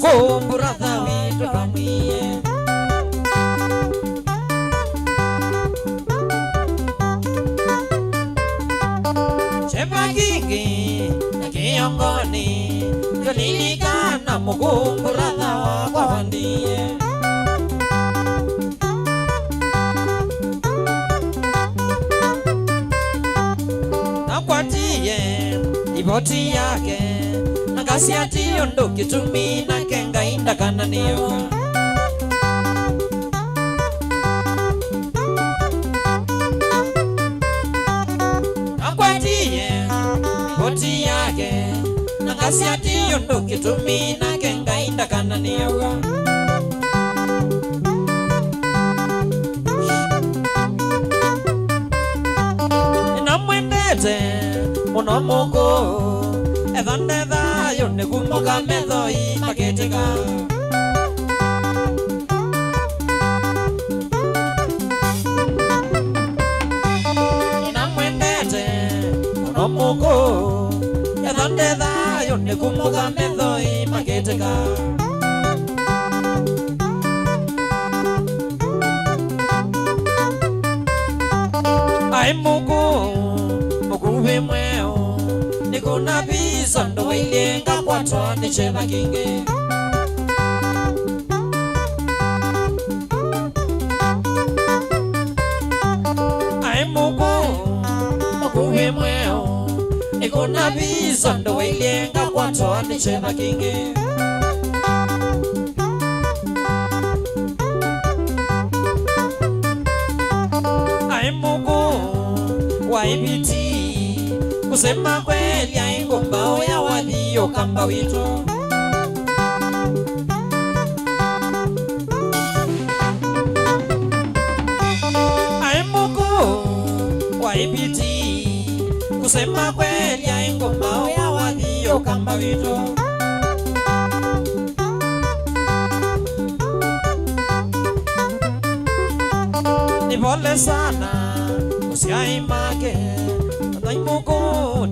mukumbura thawitu kamwiye Chepa kingi kiongoni Kalilika mukumbura thawa kwa wandiye Nakwatiye iboti yake Nakasi ati yondo kitumi na kenga inda kananiyo Nakwatiye iboti yake Nakasi ati yondo kitumi na kenga inda kananiyo Namwendete munomoko Edandetha yone kumoka methoi maketeka Namwendete munomoko Edandetha yone kumoka methoi maketeka Ai muku mweo Nikuna pisa ndo wailenga kwa twani cheva kinge Ai muku mweo Nikuna pisa ndo wailenga kwa twani cheva kinge Ai muku waibiti Kusema kweli aingombao ya walio kamba wito Aimuku waibiti Kusema kweli aingombao ya walio kamba wito Nipole sana usiaimake Aimuku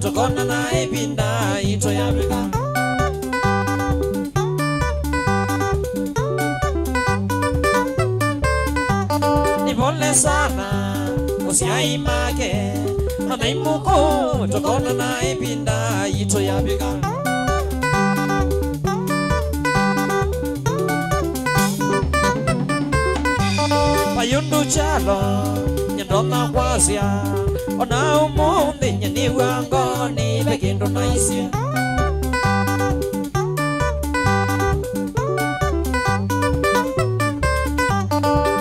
tokona na ebinda ito ya bika Nipole sana usiaimake Aimuku tokona na ebinda ito ya bika Payundu chalo nyandona kwasya Ona umundi nyeni wangoni Bekindo naisya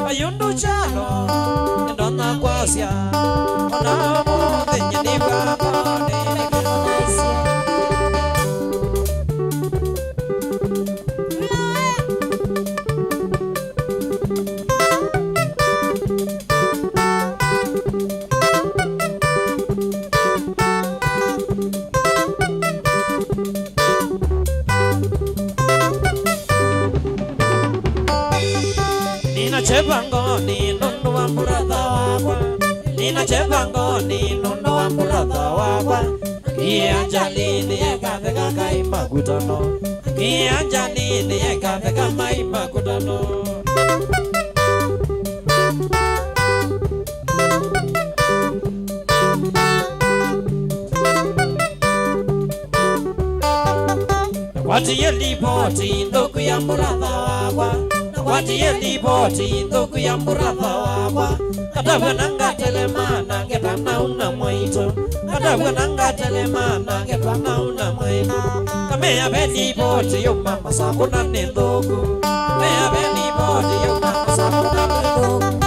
Ayundu chalo Ndona kwasya Ona umundi nyeni wangoni Bekindo naisya Chevangoni nundu wa mburatha wakwa Nina chevangoni nundu wa mburatha wakwa Kianjalini ekatheka kai makutano Kianjalini ekatheka mai makutano Nakwatiye lipoti ndugu ya mburatha wakwa Nakwatiye lipoti ndugu ya mburatha wakwa Katabwe nanga telemana ngetana una mwaito Katabwe nanga telemana ngetana una mwaito Kamea be lipoti yo mama sakuna ni ndugu Kamea be lipoti yo mama sakuna ni ndugu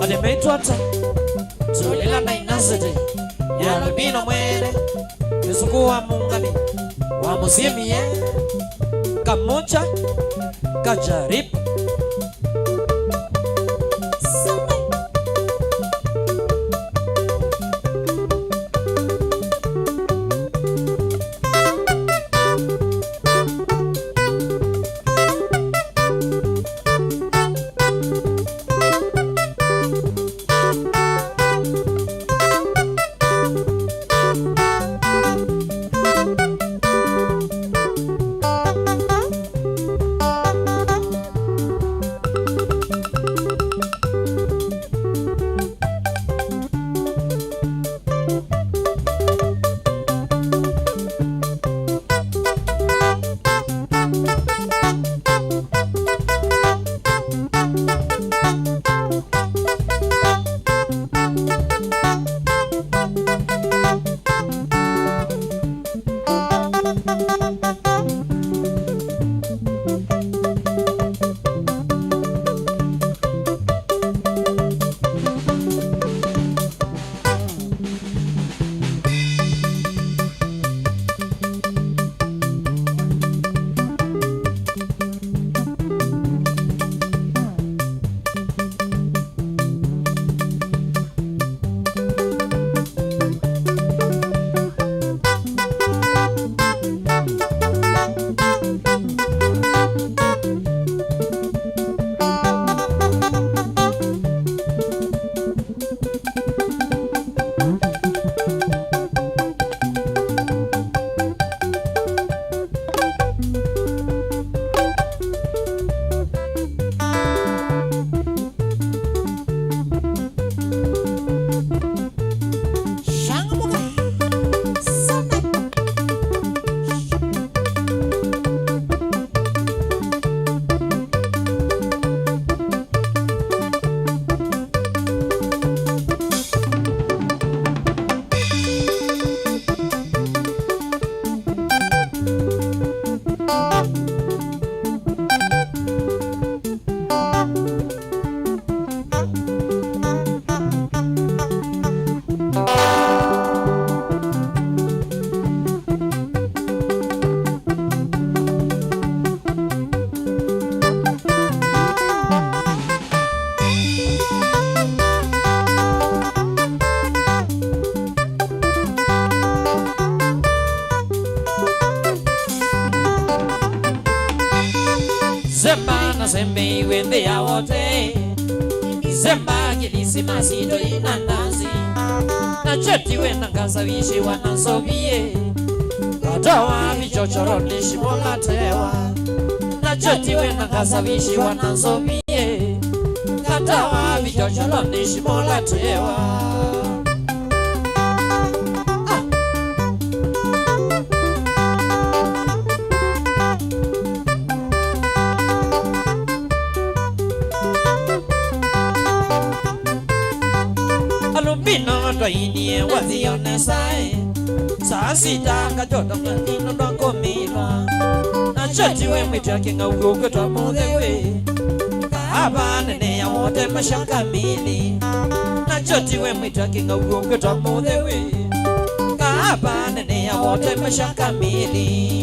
Ademeitwata Tulila na inazete Ya lubino mwere Yusuku wa mungani Wa musimi ye Kamucha Kajaribu masembe wende ya wote Izemba gilisi masido inandazi Na cheti wenda ngasawishi wanasobie Katawa vichochoro nishimola tewa Na cheti wenda ngasawishi wanasobie Katawa vichochoro nishimola tewa Alubino to inie wazione sae Sasita kajoto ngandino donko mila Na chati we mitake nga ugoke to mudewe Kahaba nene ya wote mashaka mili Na chati we mitake nga ugoke to mudewe Kahaba nene ya wote mashaka mili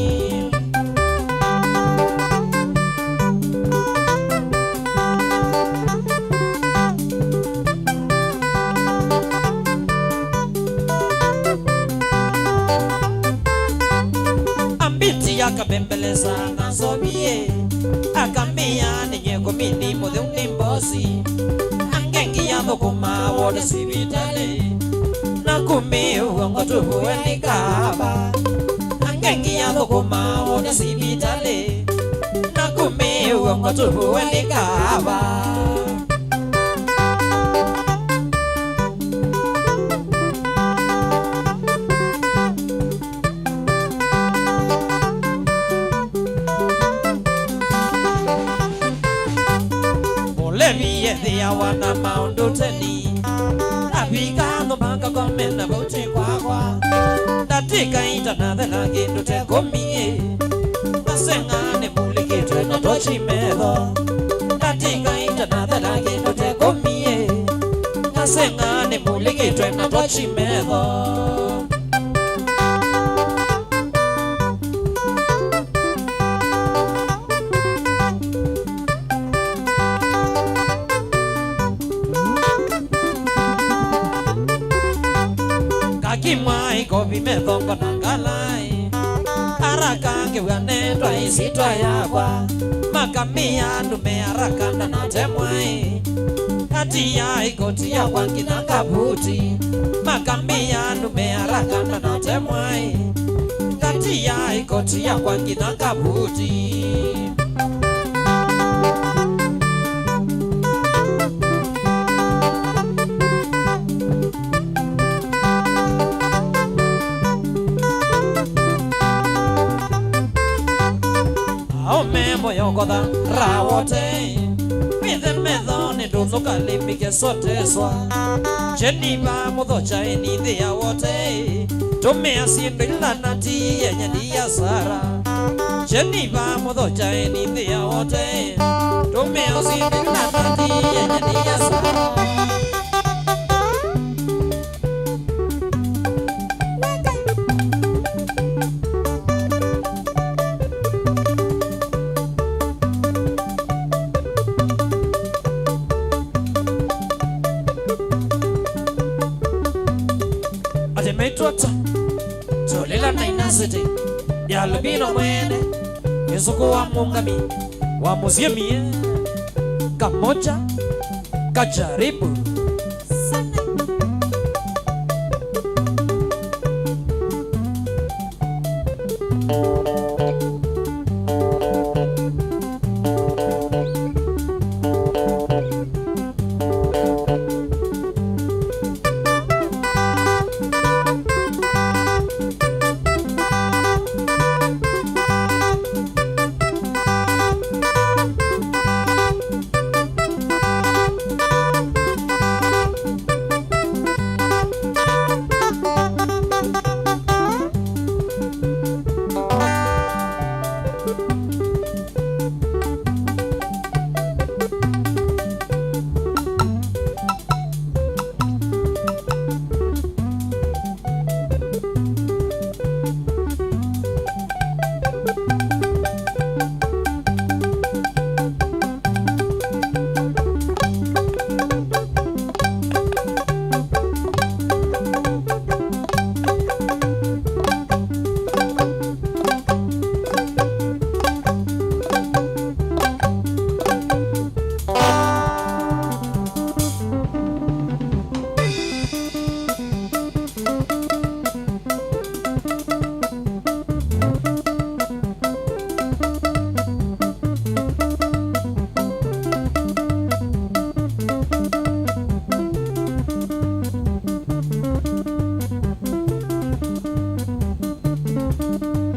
Akabembeleza nasobie Akambia ninye kumini mode unimbosi Angengi ya dhokuma wode sibitale Nakumi uongotu huweni kahaba Angengi ya dhokuma wode sibitale Nakumi uongotu huweni kahaba Wana maundu teni Abika no baka komena bote kwa kwa Datika itana de la gindu te komie Masenga ne muliki tue no tochi medo Datika itana de la gindu te komie Masenga ne muliki tue no tochi medo Kimwai kopi methongo nangalai Araka kiwane twa isitwa yakwa Makamia nume araka nanatemwai Kati ya ikoti yakwa nkina kabuti Makamia nume araka nanatemwai Kati ya ikoti yakwa nkina kabuti Moyogoda rawote Mithe methoni duzuka limbike sote swa Jeniba mudhocha enithi ya wote Tumea sindu ilana tiye nyadi ya sara Jeniba mudhocha enithi ya wote Tumea sindu ilana tiye nyadi ya sara Tolila na inasiti ya lubino mwene Yesuko wa mungami wa muziemie Kamoja kajaribu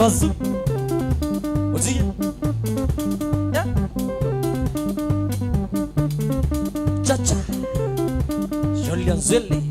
basu uzi ya chacha Julian Zeli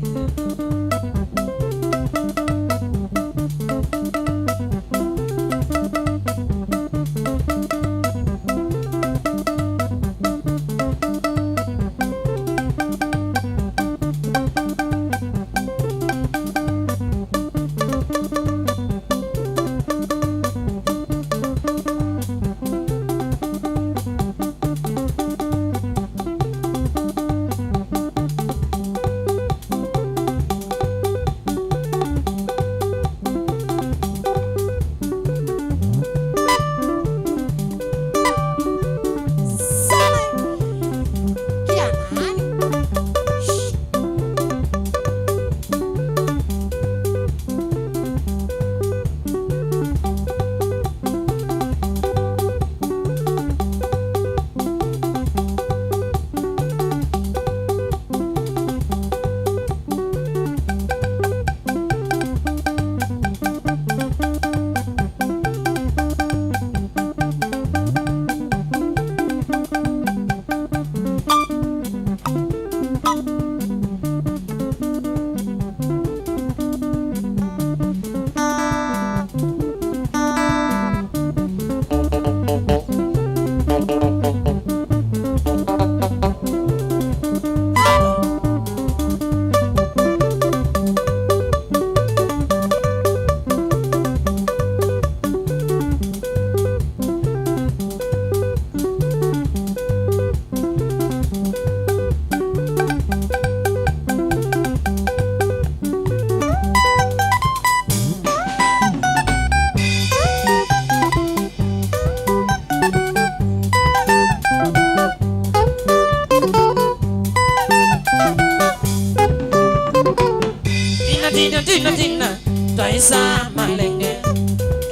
Tina taisa malenge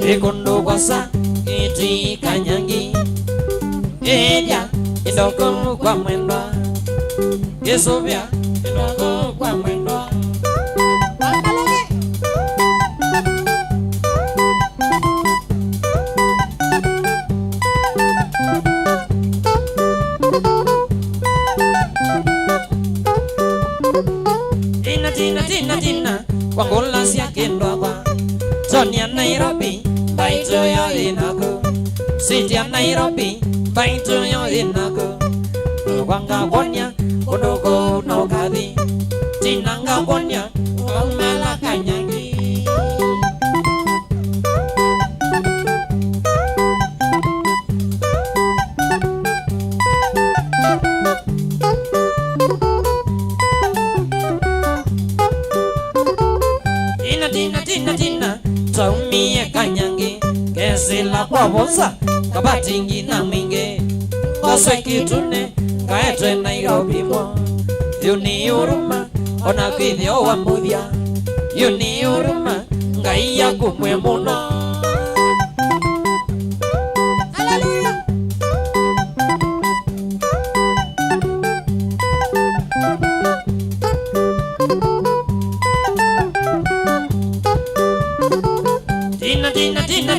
Kikondo kwasa iti kanyangi Eja idoko kwa mwendwa Yesobia idoko kwa mwendwa Tina Wangola siya kendwa kwa Sonia Nairobi Baito yo inako City ya Nairobi Baito yo inako Wanga wonya Kodoko no kadi Tinanga wonya Wangmela kanyangi Tina Taumie kanyangi Kesila kwa bosa Kabatingi na minge Koswe kitune Kaetwe Nairobi mo Yuni uruma Ona kwithio wa mbuthia Yuni uruma Ngai ya kumwe muno Hallelujah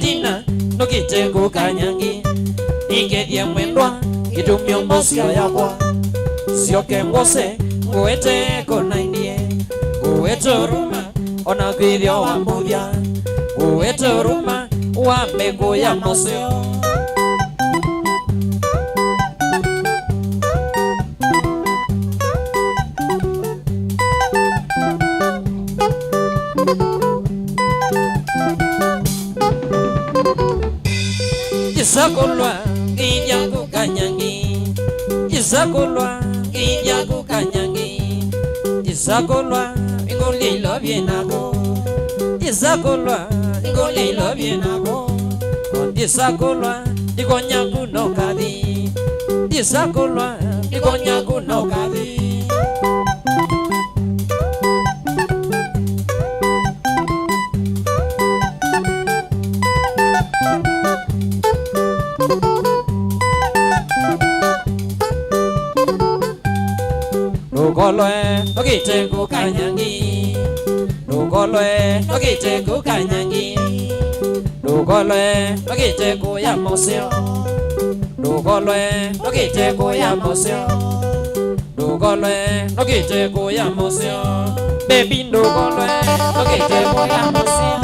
Tina Nukite kukanyangi Ingedie mwendwa Kitumio mbosio yakwa Sioke mwose Nguete konaindie Nguete uruma Ona kwithio wa mbuvya Nguete uruma Wameko ya mbosio Isakolwa Ija kukanyangi Isakolwa Ija kukanyangi Isakolwa Ingolilo bienako Isakolwa Ingolilo bienako Isakolwa Ikonyaku no kadi Isakolwa Ikonyaku no kadi Nukoloe Nukite kukanyangi Nukoloe Nukite kukanyangi Dugolwe, Nogite Kuya Mosio. Dugolwe, Nogite Kuya Mosio. Dugolwe, Nogite Kuya Mosio. Baby Dugolwe, Nogite Kuya Mosio.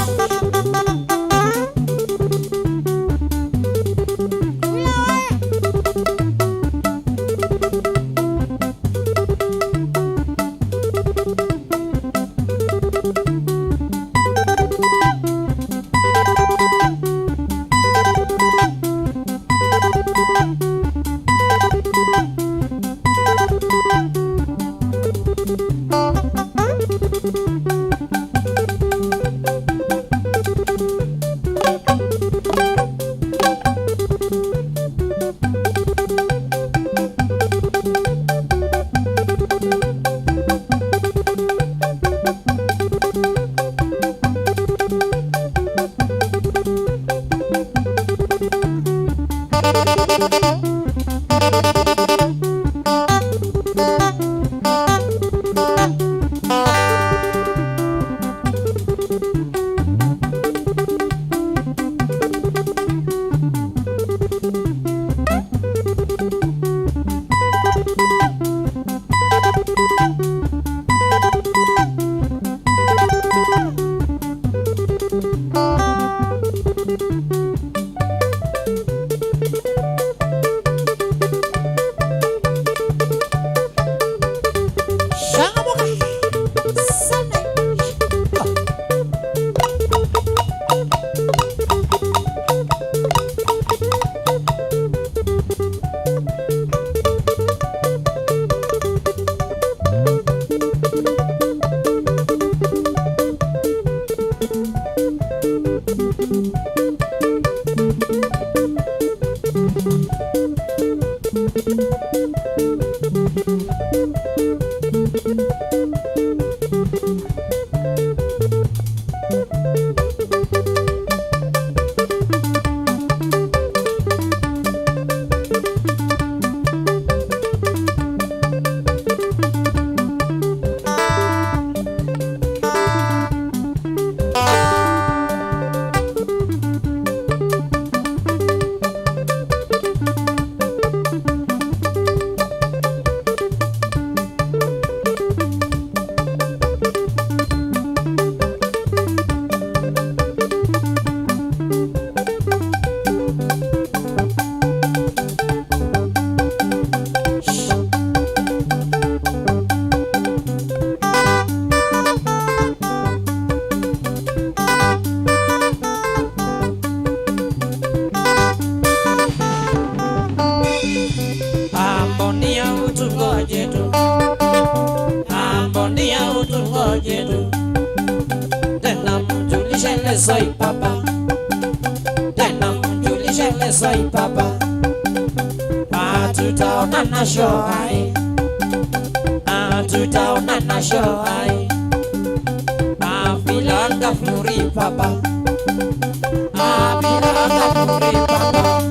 Soy papá, tena mjulishe soy papá. Tutaonana shoai, tutaonana shoai. Filanga fluri papa, filanga fluri papa.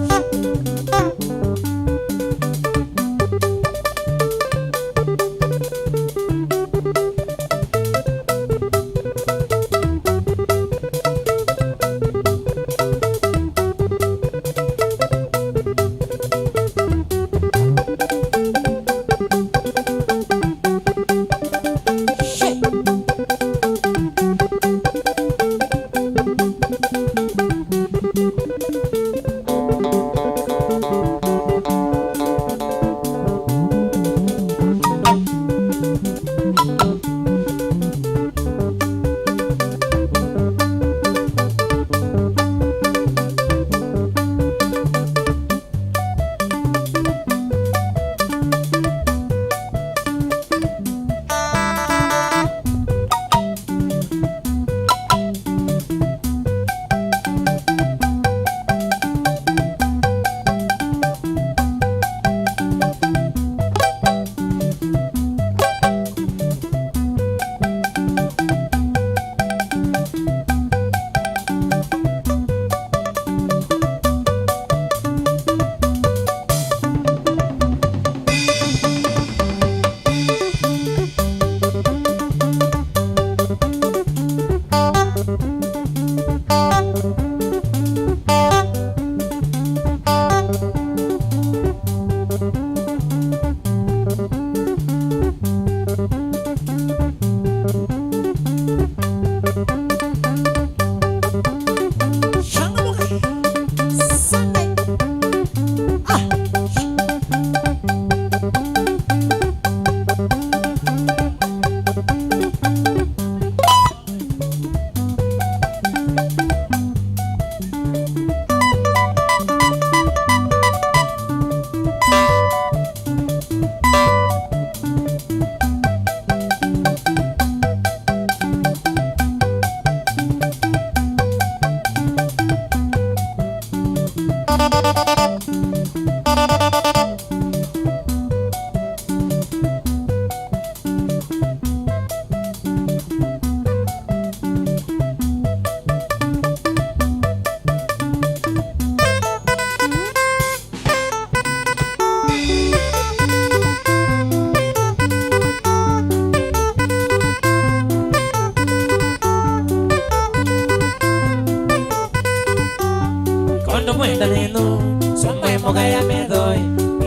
mwenda nenu sumwe mogaya medoi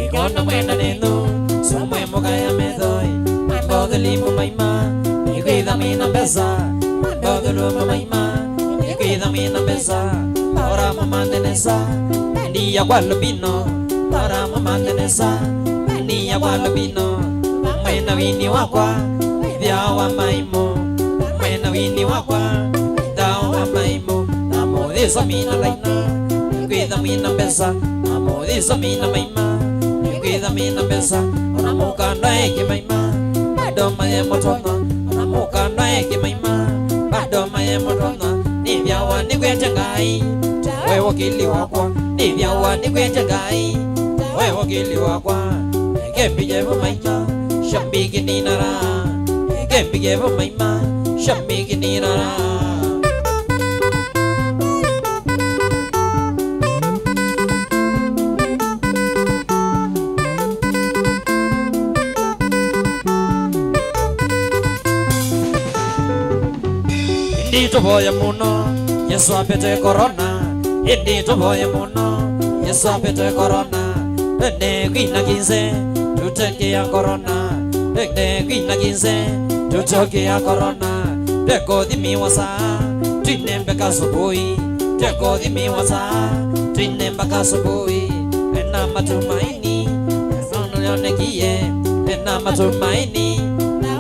ikono mwenda nenu sumwe mogaya medoi mambo limu maima ikuida mina besa mambo lumu maima ikuida mina besa ora mamandenesa dia kwalubino ora mamandenesa dia kwalubino mwena wini wakwa vyawa maimo mwena wini wakwa dawa maimo amodisa mina laina ikuida mina besa amodisa mina maima ikuida mina besa ona mukanda eke maima bado maye motona ona mukanda eke maima bado maye motona ni vyawa ni kwete ngai wewe wakili wakwa ni vyawa ni kwete ngai wewe wakili wakwa kempije maima shambiki ninara kempije maima shambiki ninara Indito boya muno Yesu apete corona Indito boya muno Yesu apete corona Ene kwina kinse Tuteke ya corona Ene kwina kinse Tutoke ya corona Teko di miwasa Tuinembe kasubui Teko di miwasa Tuinembe kasubui Ena matumaini Ena yonekie Ena matumaini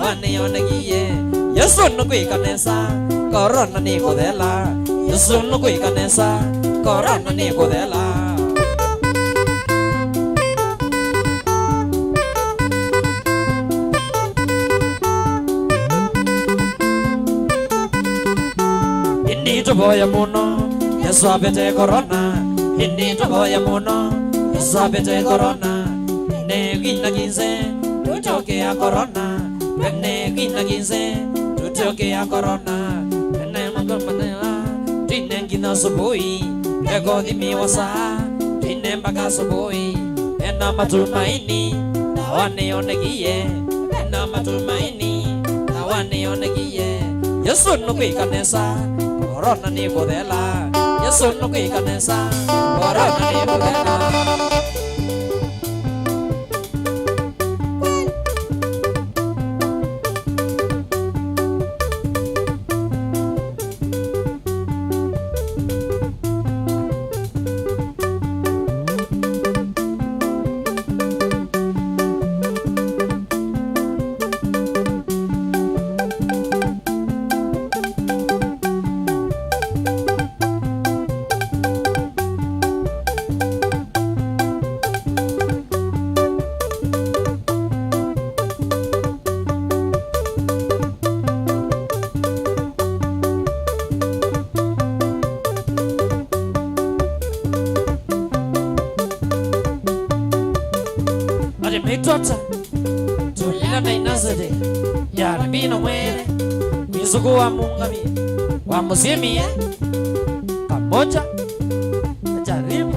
Wana yonekie Yesu nukui kanesa Corona ni kodela Yesu nukui kanesa Corona ni kodela Indito boya muno Yesu apete corona Indito boya muno Yesu apete corona Ne gina ginse Tutoke ya corona Ne gina ginse Tutoke ya corona Ne magomanela Tine gina subui Ego di miwasa Tine mbaka subui Ena matumaini Nawane onegie Ena matumaini Nawane onegie Yesu nukui kanesa Corona ni kodela Yesu nukui kanesa Corona ni kodela Mitota tulila na inazade ya rabino mwere mizugu wa mungami wa musimi pamoja jaribu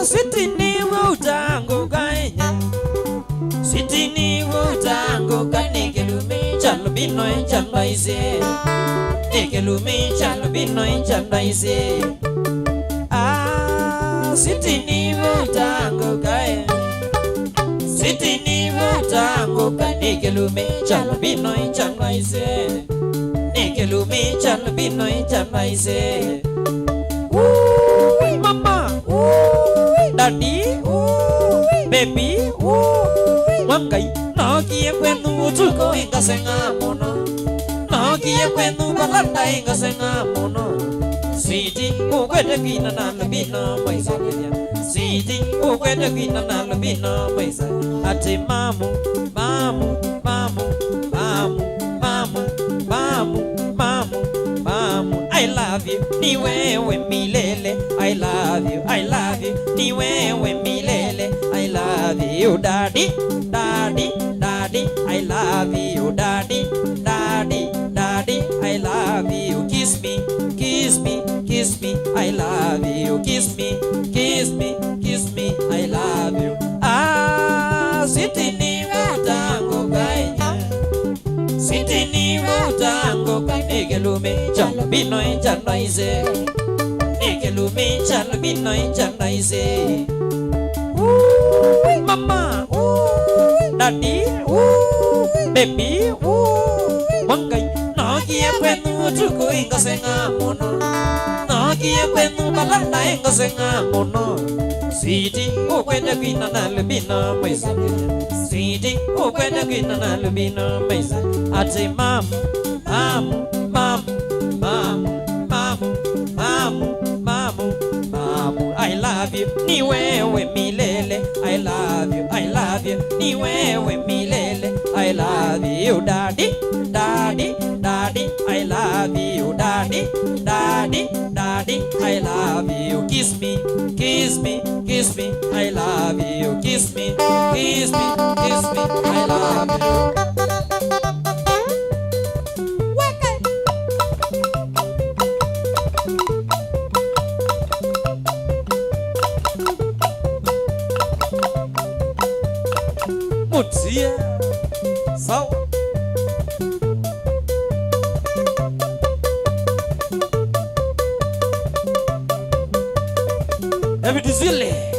Sitini wutango kanya Sitini wutango kanya Kelumi chalo bino chalo ise Kelumi chalo bino chalo ise Sitini wutango kanya Sitini wutango kanya Kelumi chalo bino chalo ise Kelumi chalo bino chalo ise Mama Daddy, baby, Wangai, no kia kwenu tuko inga senga mono, no kia kwenu balanda inga senga mono. Sweetie, ukwete kina na lubino maisa kenya. Sweetie, ukwete kina na lubino maisa. Ati mamu, mamu, mamu, mamu, mamu, mamu, mamu, mamu. I love you, ni wewe milele. I love you, I love you, ni wewe milele. I love you, daddy, daddy, daddy. I love you, daddy, daddy, daddy. I love you, kiss me, kiss me, kiss me. I love you, kiss me, kiss me, kiss me. I love you. Ah, sitini mutango kanya, sitini mutango kanya. Negelume chalo bino chalo ize, negelume chalo bino chalo ize. Mama, daddy, baby, wangai. Nakia kwenu chuko inga senga mono, nakia kwenu balanda inga senga mono. Sweetie, ukwenda kwina na lubina maisa. Sweetie, ukwenda kwina na lubina maisa. Ate mam, mam, mam, mam, mam, mam, mam, mam. I love you, ni wewe milele. I love you, I love you, ni wewe milele. I love you, daddy, daddy, daddy. I love you, daddy, daddy, daddy. I love you, kiss me, kiss me, kiss me. I love you, kiss me, kiss me, kiss me. I love you. Mutia, sawa. Evidizile,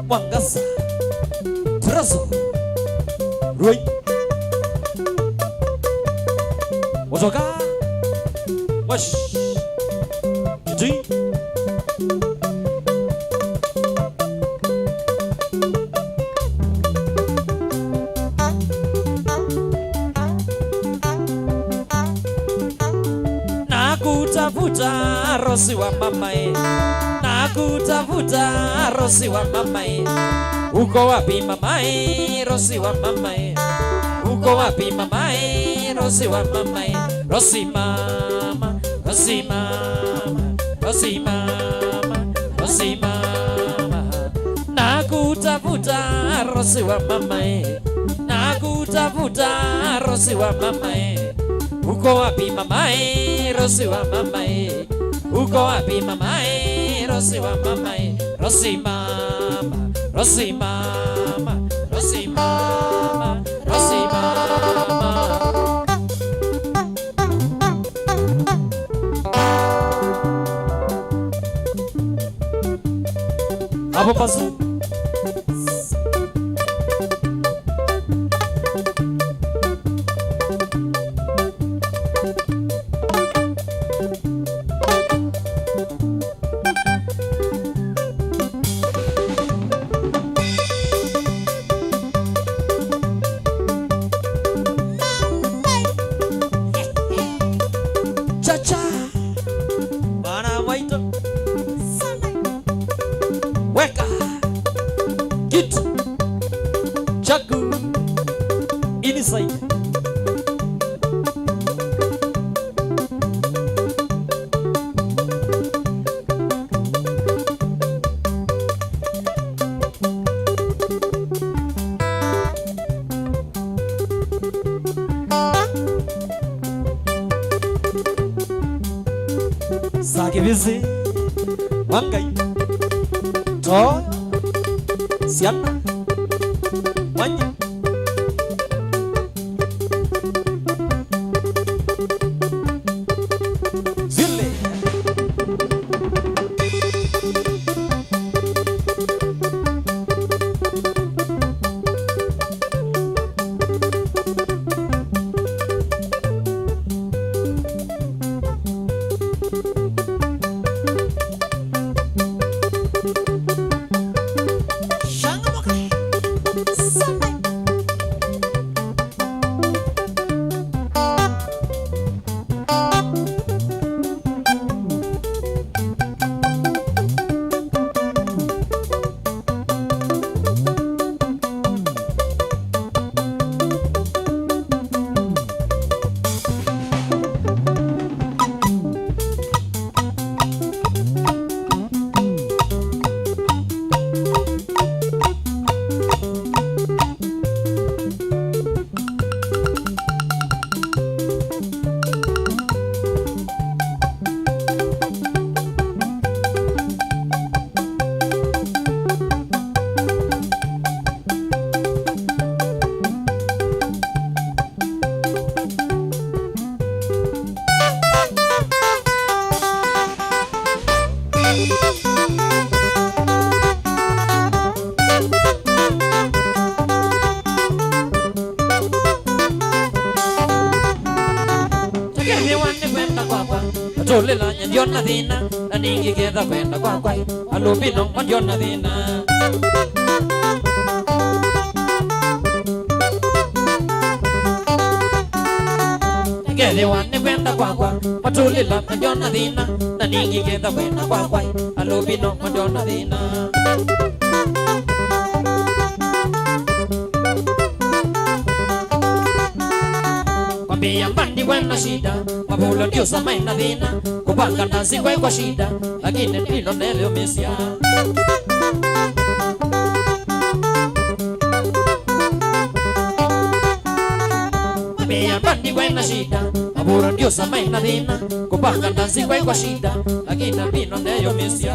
Wangasa, Trazo, Roy, Wazoka, Wash, G. Nakutafuta rosi wa mamae, nakutafuta rosi wa mamae. Uko wapi mamae, rosi wa mamae? Uko wapi mamae, rosi wa mamae? Rosi mama, rosi mama, rosi mama, rosi mama. Nakutafuta rosi wa mamae, nakutafuta rosi wa mamae. Uko wapi mamae, rosi wa mamae? Uko wapi mamae, rosi wa mamae? Rosi mama, rosi mama, rosi mama, rosi mama. Apa pasal? Cha-cha, mana waito, weka, gitu, jagu, ini saya. Sake vizi, wangai, toyo, siana, wanyi. Zile. Shanga Kemi wani kwenda kwakwa Tulila nyandiona dhina Na ningi gedha kwenda kwakwa Alubino wandiona dhina Kemi wani kwenda kwakwa Tulila nyandiona dhina Na ningi gedha kwenda kwakwa Alubino wandiona dhina Kwambia mbandi wena shida Mabulo ndio samai na dhina Kupanga nasi kwa shida Lakini ndilo neleo mesia Kwambia mbandi wena shida Mabulo ndio samai na dhina Kupanga nasi kwa shida Lakini ndilo neleo mesia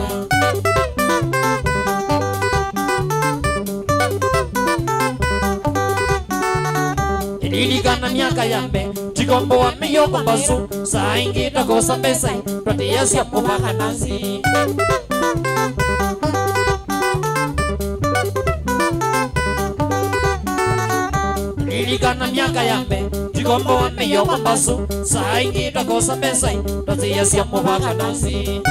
Ilikana miaka yambe Chikombo wa miyo kumbasu Saa ingi takosa pesa Pratia siya kumaka nasi Ilikana miaka yambe Chikombo wa miyo kumbasu Saa ingi takosa pesa Pratia siya kumaka nasi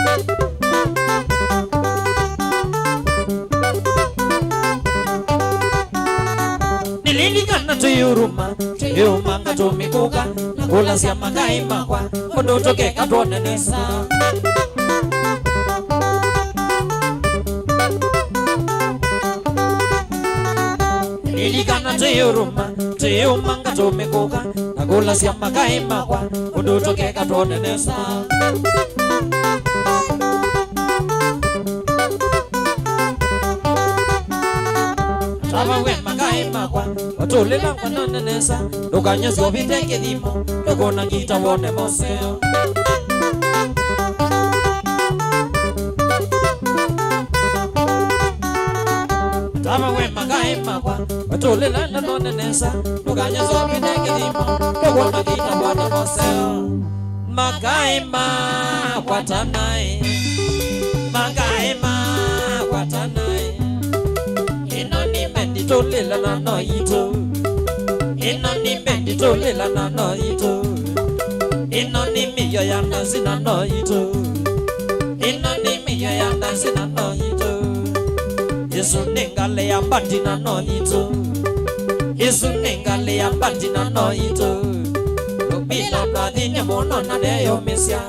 Nililikana tuyuruma Tuyuruma tumikuka Nakula siya makai makwa Kondo toke katone nesa Nililikana tuyuruma Tuyuruma tumikuka Nakula siya makai makwa Kondo toke katone nesa Tava wema kaima kwa Watulela kwa nanenesa Lukanya siovite kedimo Lukona ngita wone moseo Tava wema kaima kwa Watulela na nanenesa Lukanya siovite kedimo Lukona ngita wone moseo Makaima kwa tanae Makaima kwa tanae Tolela na no ito Ino ni bendi tolela na no ito Ino ni miyo ya nasi na no ito Ino ni miyo ya nasi na no ito Yesu ningale ya mbati na no ito Yesu ningale ya mbati na no ito Lubino na dinye mono na deyo mesia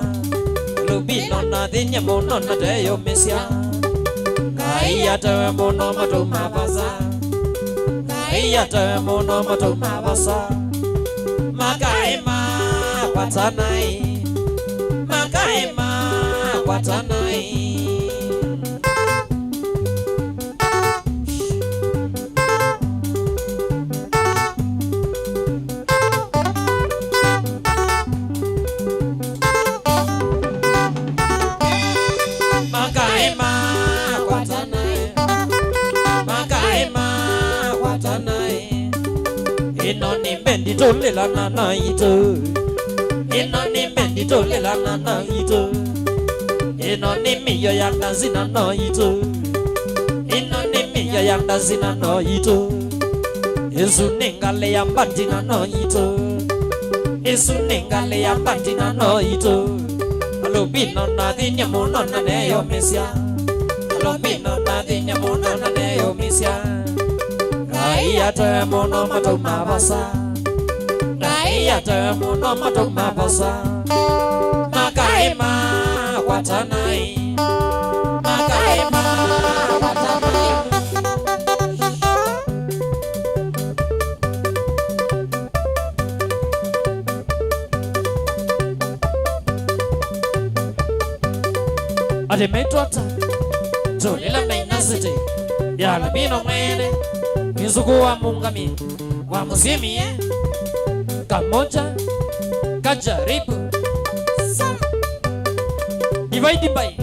Lubino na dinye mono na deyo mesia Kaya tewe mono matuma baza Iya temono matuma basa Makaima watanai Makaima watanai Makaima watanai Makaima Ino ni bendi tolela na na ito Ino ni bendi tolela na na ito Ino ni miyo ya nazi na no ito Ino ni miyo ya nazi na no ito Yesu ningale ya mbati na no ito Yesu ningale ya mbati na no ito Alubino na dinye muno na neyo mesia Alubino na dinye muno na neyo mesia Iya temono matuma basa Iya temono matuma basa Makaima watanai Makaima watanai Adimetwata Tulila mainasiti Yalabino mwene Mizuku wa mungami Wa muzimi Kamoja Kajaribu Divide by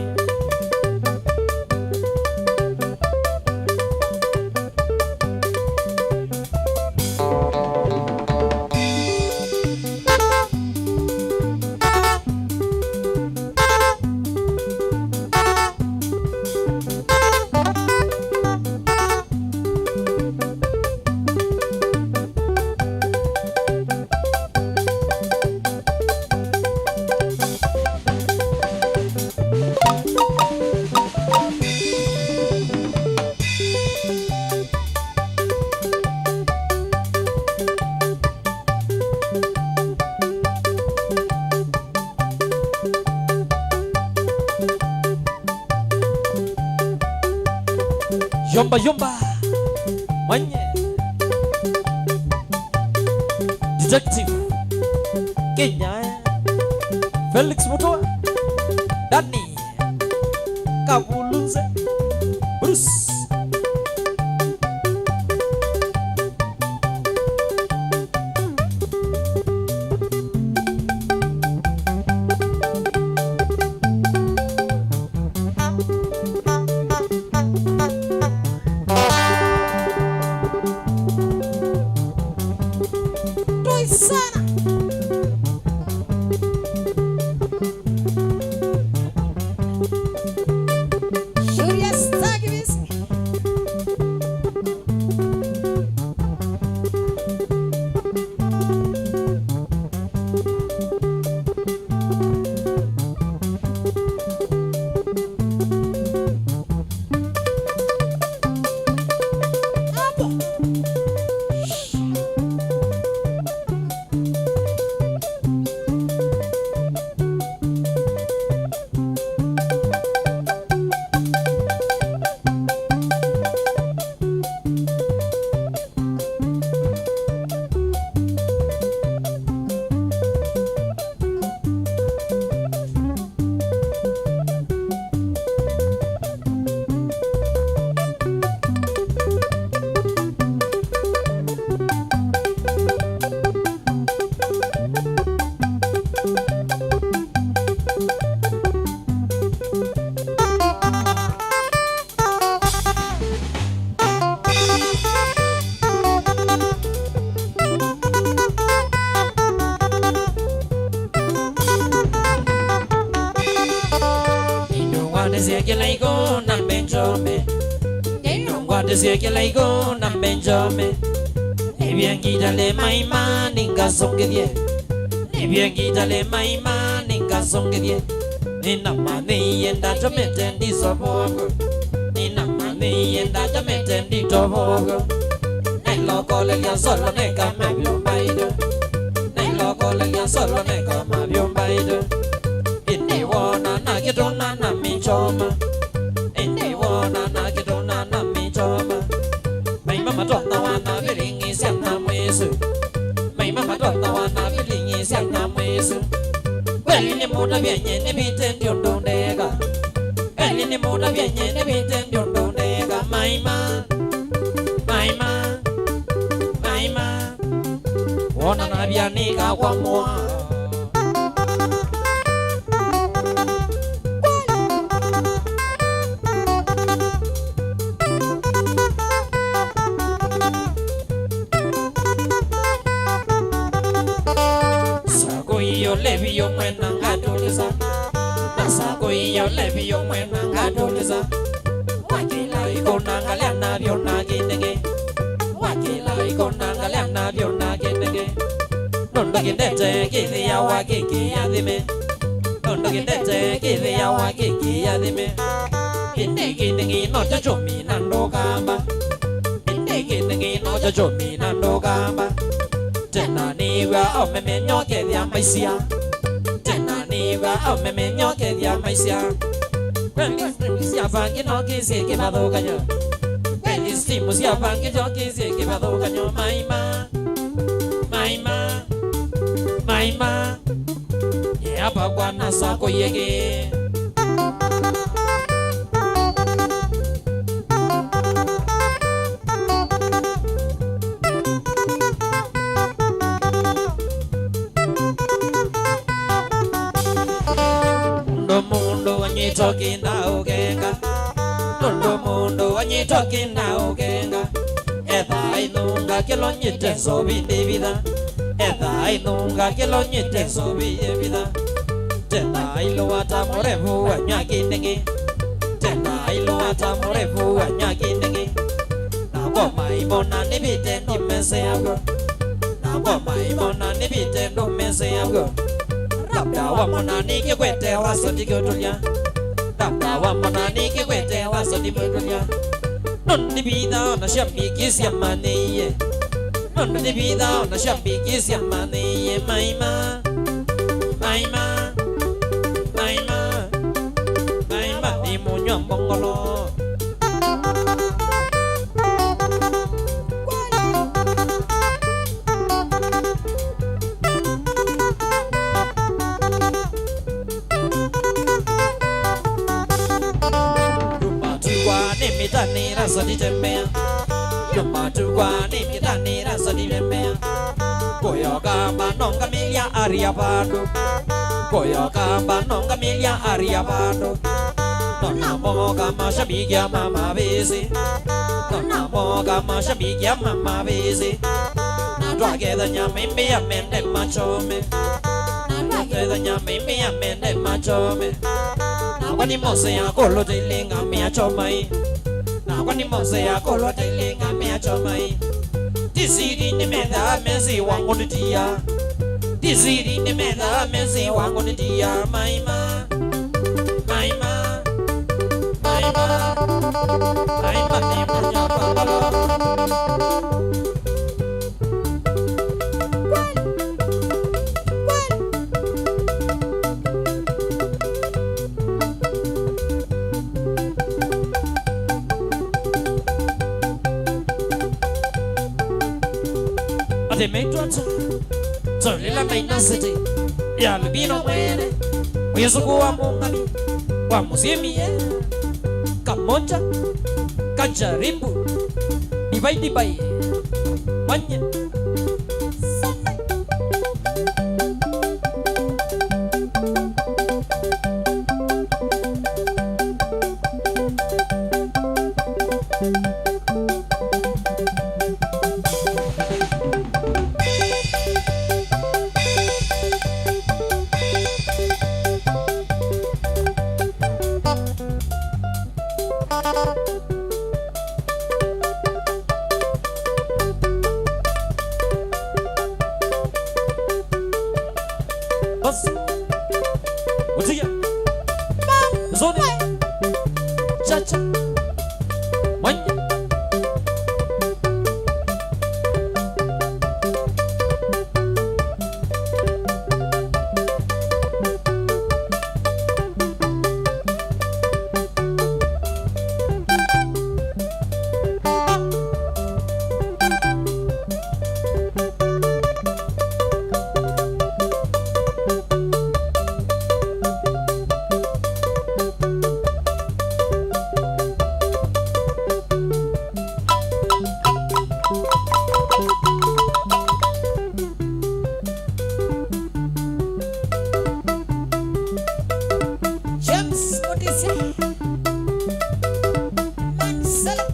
Yomba yomba Manye Detective Kenya Felix Mutua Dani Kabulunze Bruce Laigo na Benjame Nibiangi dale maima ninga songedie Nibiangi dale maima ninga songedie Nina mani yenda jamete ndi sobogo Nina mani yenda jamete ndi tobogo Nailoko lelia solo neka mabio baida Nailoko lelia solo neka mabio baida Inni wana na kitona na michoma Inni wana na kitona na michoma Mama donna wana bilingi siana mwesu Mama donna wana bilingi siana mwesu Weli ni muda vyenye ni bitendi ondondega Weli ni muda vyenye ni bitendi ondondega Maima Maima Maima Wana na bianika kwa mwa Levi yo mwena ngadoliza Nasako iyo levi yo mwena ngadoliza Wakila iko nangalia nabyo naginege Wakila iko nangalia nabyo naginege Nondo gindete kithi ya wakiki ya dhime Nondo gindete kithi ya wakiki ya dhime Indegi ningi noja chomi nando kamba Indegi ningi noja chomi nando kamba Tena niwa omeme nyoke vya maisia Tena niwa omeme nyoke vya maisia Kweli siya vangi noki siki madhuka nyo Kweli stimu siya vangi joki siki madhuka nyo Maima Maima Maima Yapa kwa nasako yege Talking now, Ganga. Tondo mundo, when you talking now, Ganga. Eda I nunga que lo nyete so bi de vida. Eda I nunga que lo nyete so bi de vida. Tena I lo ata morevu anyaki negi. Tena I lo ata morevu anyaki negi. Na go mai bona ni bite ni mese ago. Na go mai bona ni bite no mese ago. Rabda wa mona ni ke kwete wa so di gotulia. Rabda wa mona ni ke kwete wa so di gotulia. Non di vida na shambi kisiama niye. Non di vida na shambi kisiama niye. Maima Maima Maima Maima ni munywa mbongolo. mitanira so ditembea Yoma tukwa ni mitanira so ditembea Koyoka manonga milia ariabado Koyoka manonga milia ariabado Nona moga mashabiki ya mama bezi Nona moga mashabiki ya mama bezi Twageda nyamimbi ya mende machome Twageda nyamimbi ya mende machome Wani mose ya kolo tilinga mia chomai Na wani mose ya kolo tilinga mia chomai Tizidi ni medha mezi wangu nitia Tizidi ni medha mezi wangu nitia Maima Maima Maima Maima ni manya pangalo Ate meitwata Tolila maina city Ya lubino mwene Uyesuku wa mungami Wa muziemie Kamonja Kajaribu Dibai Manye Utia Zone Chacha Manye James Odisha Mansala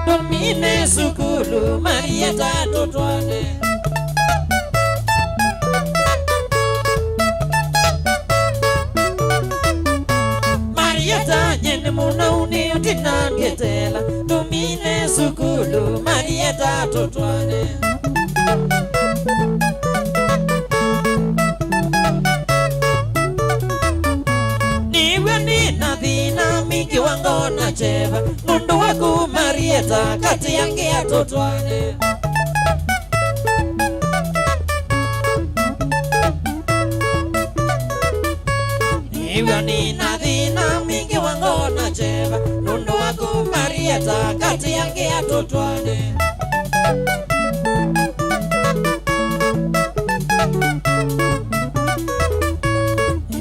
Domine sukulu Marieta totwane Marieta nyene muna uni utina ngetela Domine sukulu Marieta totwane Niwe nina dhina mingi wangona cheva Mundu waku Marieta kati yangi ya totwane Niwe nina dhina mingi wangona cheva Mundu waku Marieta kati yangi ya totwane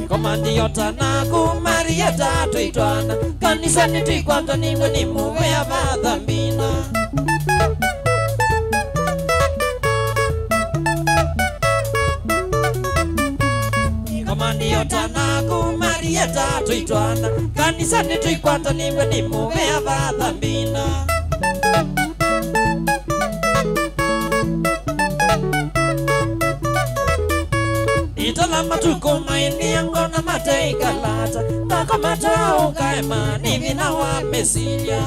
Komandi yotana ku Marieta tuitwana Kanisa nitikwata niwe ni muwe ya madhambina Komandi yotana ku Marieta tuitwana Kanisa nitikwata niwe ni muwe ya madhambina Itala matuko maini yango na mate kalata Tako mata ukaema nivi na wa mesilia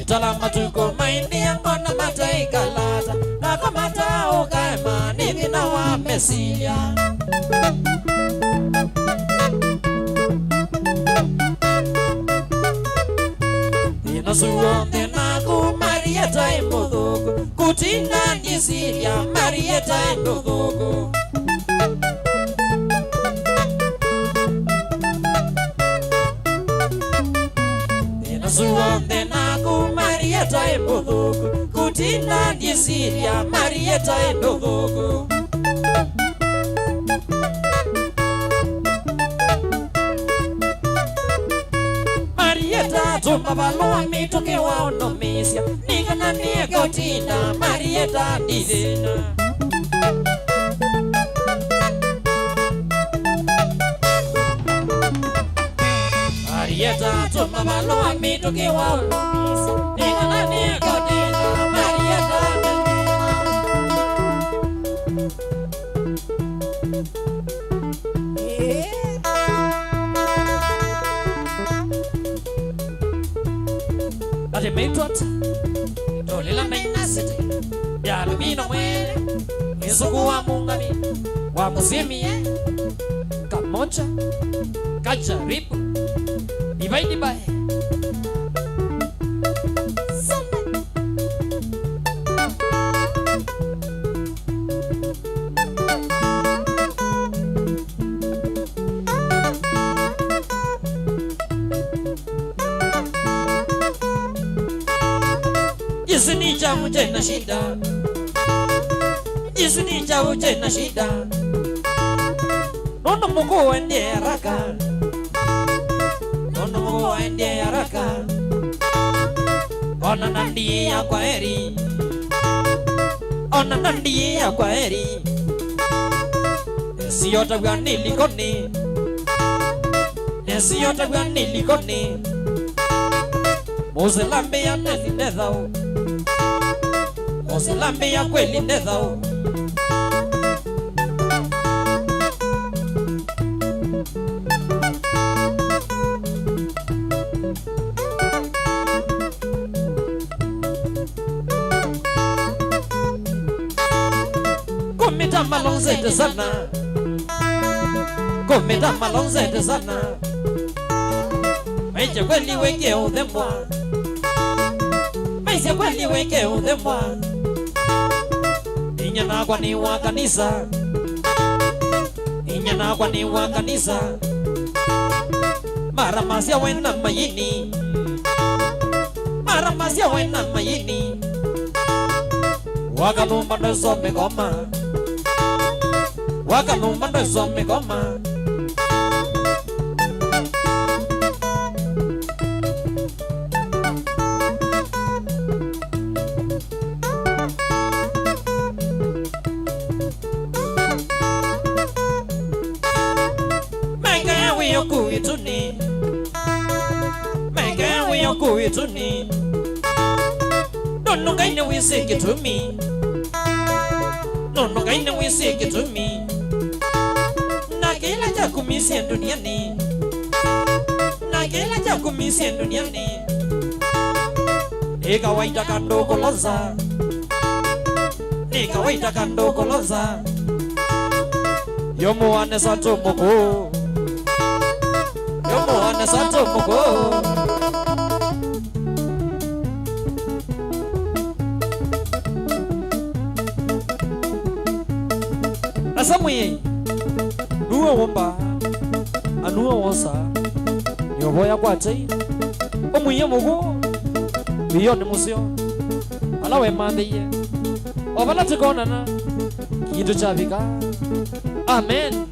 Itala matuko maini yango na mate kalata Tako mata ukaema nivi na wa mesilia Suonde naku Marieta imodoko Kutina nisilia Marieta imodoko Suonde naku Marieta imodoko Kutina nisilia Marieta imodoko Tuma balua mitoke wao no misia Nika na niego tina Marieta nidina Marieta tuma balua mitoke wao no misia Nika na niego tina Marieta Ate meitwata Tolila mainasite Yalumino mwele Isuku wa mungani Wa muzimie Kamocha Kajaribu Ibai nibae Jisuni jamu jena shida Jisuni jamu jena shida Nono mungu wende haraka Nono mungu wende haraka Ona nandi ya kwa heri Ona nandi ya kwa heri Nesiyota kwa nilikoni Nesiyota kwa nilikoni Muzilambi ya nezi nedhao Muzilambi ya kweli nedhao Kumita malonzete sana Kumita malonzete sana Meche kweli wenge udhemwa Meche kweli wenge udhemwa Inyana kwa ni wa kanisa Inyana kwa ni wa kanisa Maramasia wena mayini Maramasia wena mayini Wakalumba ndezo migoma Wakalumba ndezo migoma Kuituni Mega we are kuituni Don't know gain we say it to me Don't know gain we say it to me Nagela jakumisi en duniani Nagela jakumisi en duniani Eka waita kando koloza Eka waita kando koloza Yomo ane sato moko Yomo ane sato moko Asamwe Nuwa wamba Anuwa wansa Nyoboya kwa chai Omuye moko Biyoni musio Alawe mandeye Obala tikonana Kitu chabika Amen.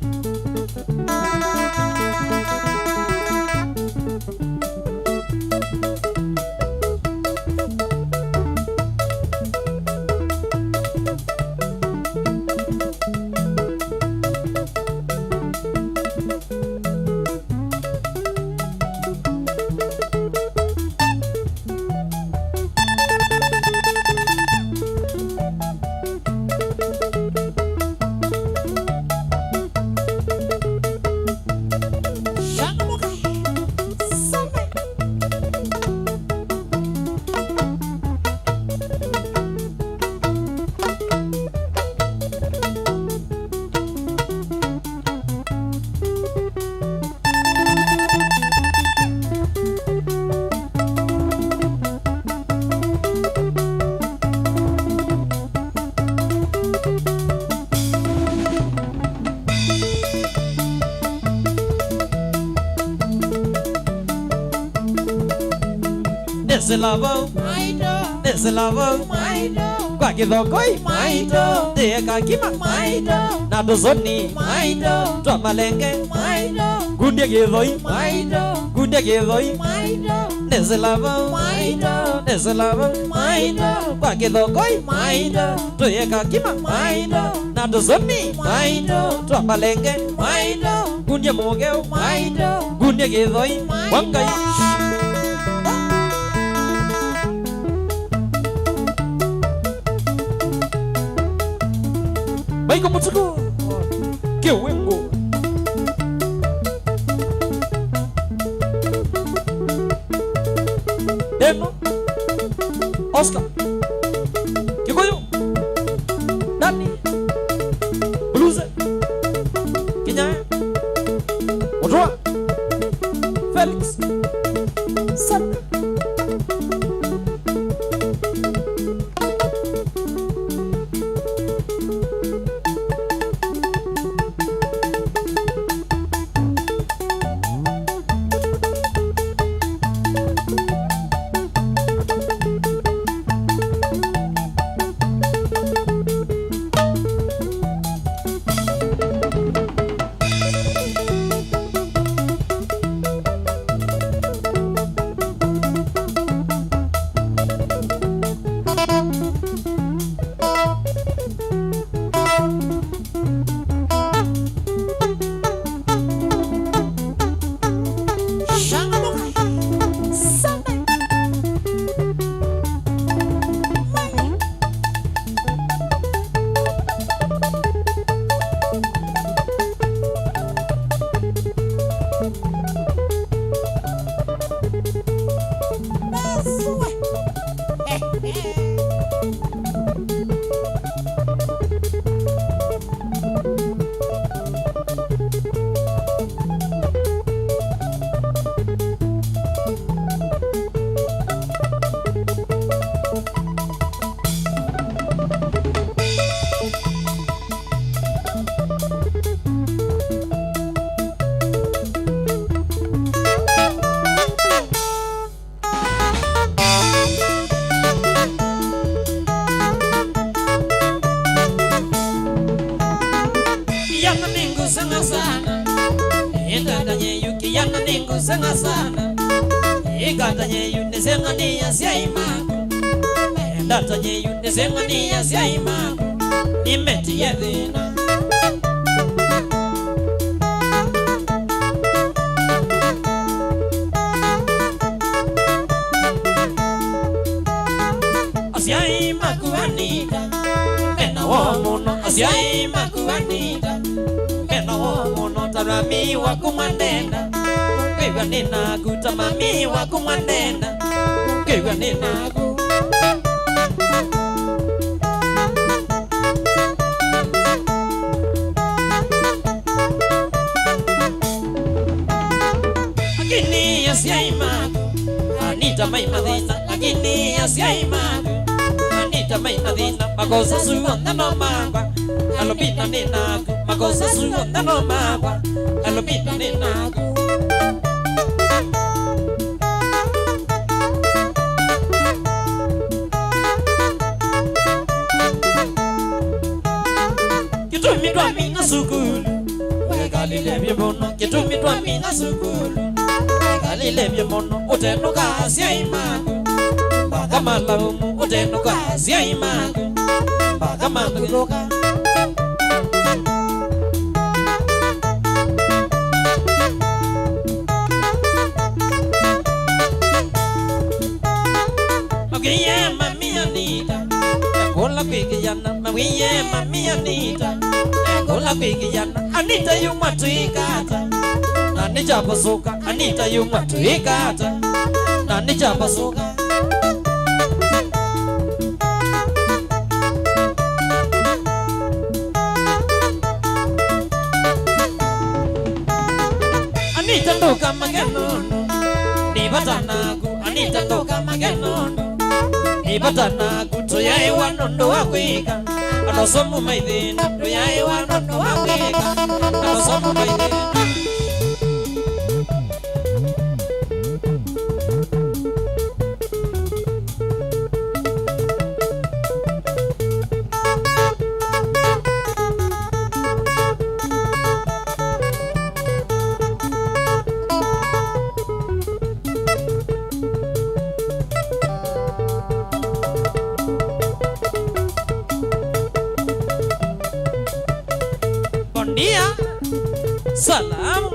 Nesilavo, Maito, Nesilavo, Maito, kwa kithokoi, Maito, Teka kima, Maito, na dozoni, Maito, twa malenge, Maito, gunde kithoi, Maito, gunde kithoi, Maito, Nesilavo, Maito, Nesilavo, Maito, kwa kithokoi, Maito, Teka kima, Maito, na dozoni, Maito, twa malenge, Maito, gunde mugeu, Maito, gunde kithoi, wangai. Maiko Mutuku, Kiwingu. Deno, Oscar, Kikoyo, Dani, Bluze, Kinya, Odroa, Felix, Sam. Senga sana, igatanye yune senga ni ya imago, ndatanye yune senga ni ya imago, nimeti yedina. Asia imago anita, mena womono. Asia imago anita, mena womono. Tarami wakumandenda. Kiwa nina kuta mami wako manena, kiwa nina ku. Agini asia imago, anita mai madina. Agini asia imago, anita mai madina. Makosa suonda no magua, alobina nina ku. Makosa suonda no magua, alobina nina ku. Kitumi twa mina sukulu, wegalile byemono. Kitumi twa mina sukulu, wegalile byemono. Uteno kasi ya imago, bagamala umu. Uteno kasi ya imago, bagamala uloka. Magiye mami anita, kola kwiki yana. Magiye mami anita, kola kwiki yana. Anita yuma tuikata, nani japasuka. Anita yuma tuikata, nani japasuka. Anita ndoka magenono, nibatanaku. Anita ndoka magenono, nibatanaku. Toyae wanondo wakwika, anosomu maidhina. Toyae wanondo wakwika, anosomu maidhina. India salamu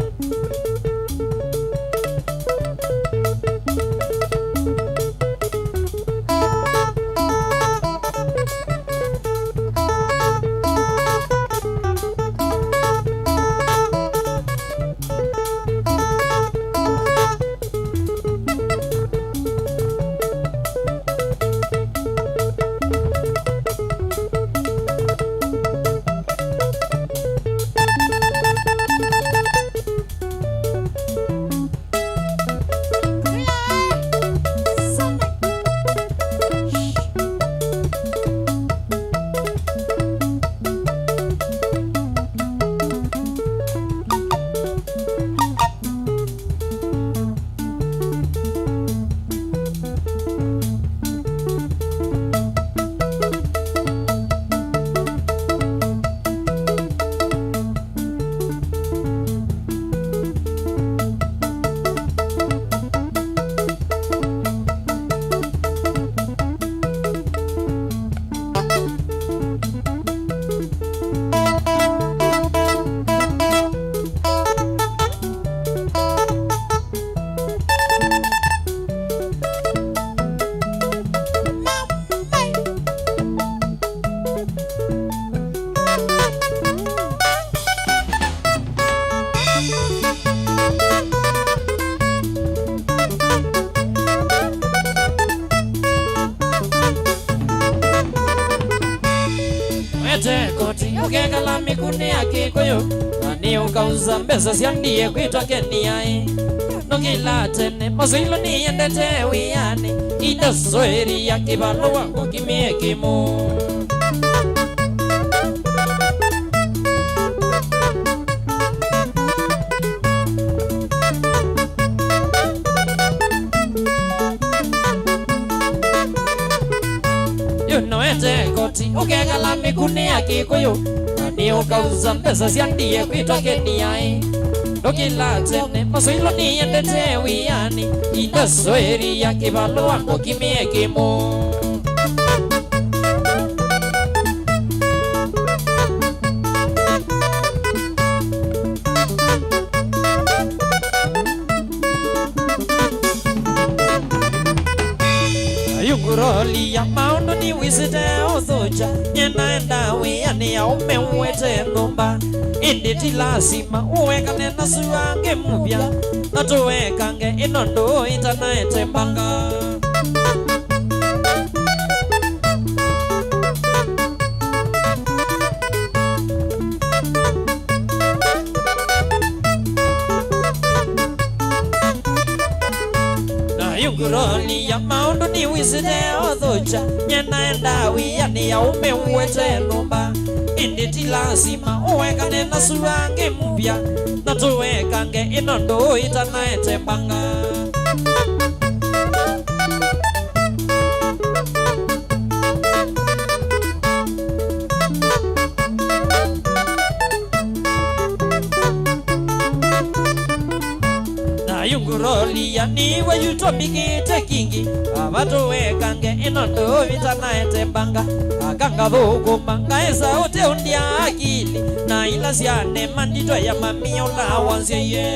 ukekala mikuni ya Kikuyu nani ukauza mbesa siandie kwitwa Keniai nukila tene masilo niendete wiyani ida soeri ya kibalo wangu kimie kimu Yunoete koti ukekala mikuni ya Kikuyu nani ukauza mbesa siandie kwitwa Keniai nukila tene masilo niendete wiyani ida soeri ya kibalo wangu kimie kimu Yunguroli ya maundu ni wisite uthuja Nyenaenda wiyani ya umewete numba Inditi lasima uwekane na suange mubya Natuwekange inondo itanaete mbanga Yunguroli ya maundu ni wisite uthuja Nyenaenda wiyani ya umewete numba Inditi lazima uwekane na suange mpya Natuwekange inondo itanaete mbanga Yunguroli ya niwe yutomikite kingi Abatuwekange inondo itanaete mbanga Akanga thukuma ngaesa ute undia akili Na ila siane mandito ya mamio la wansie ye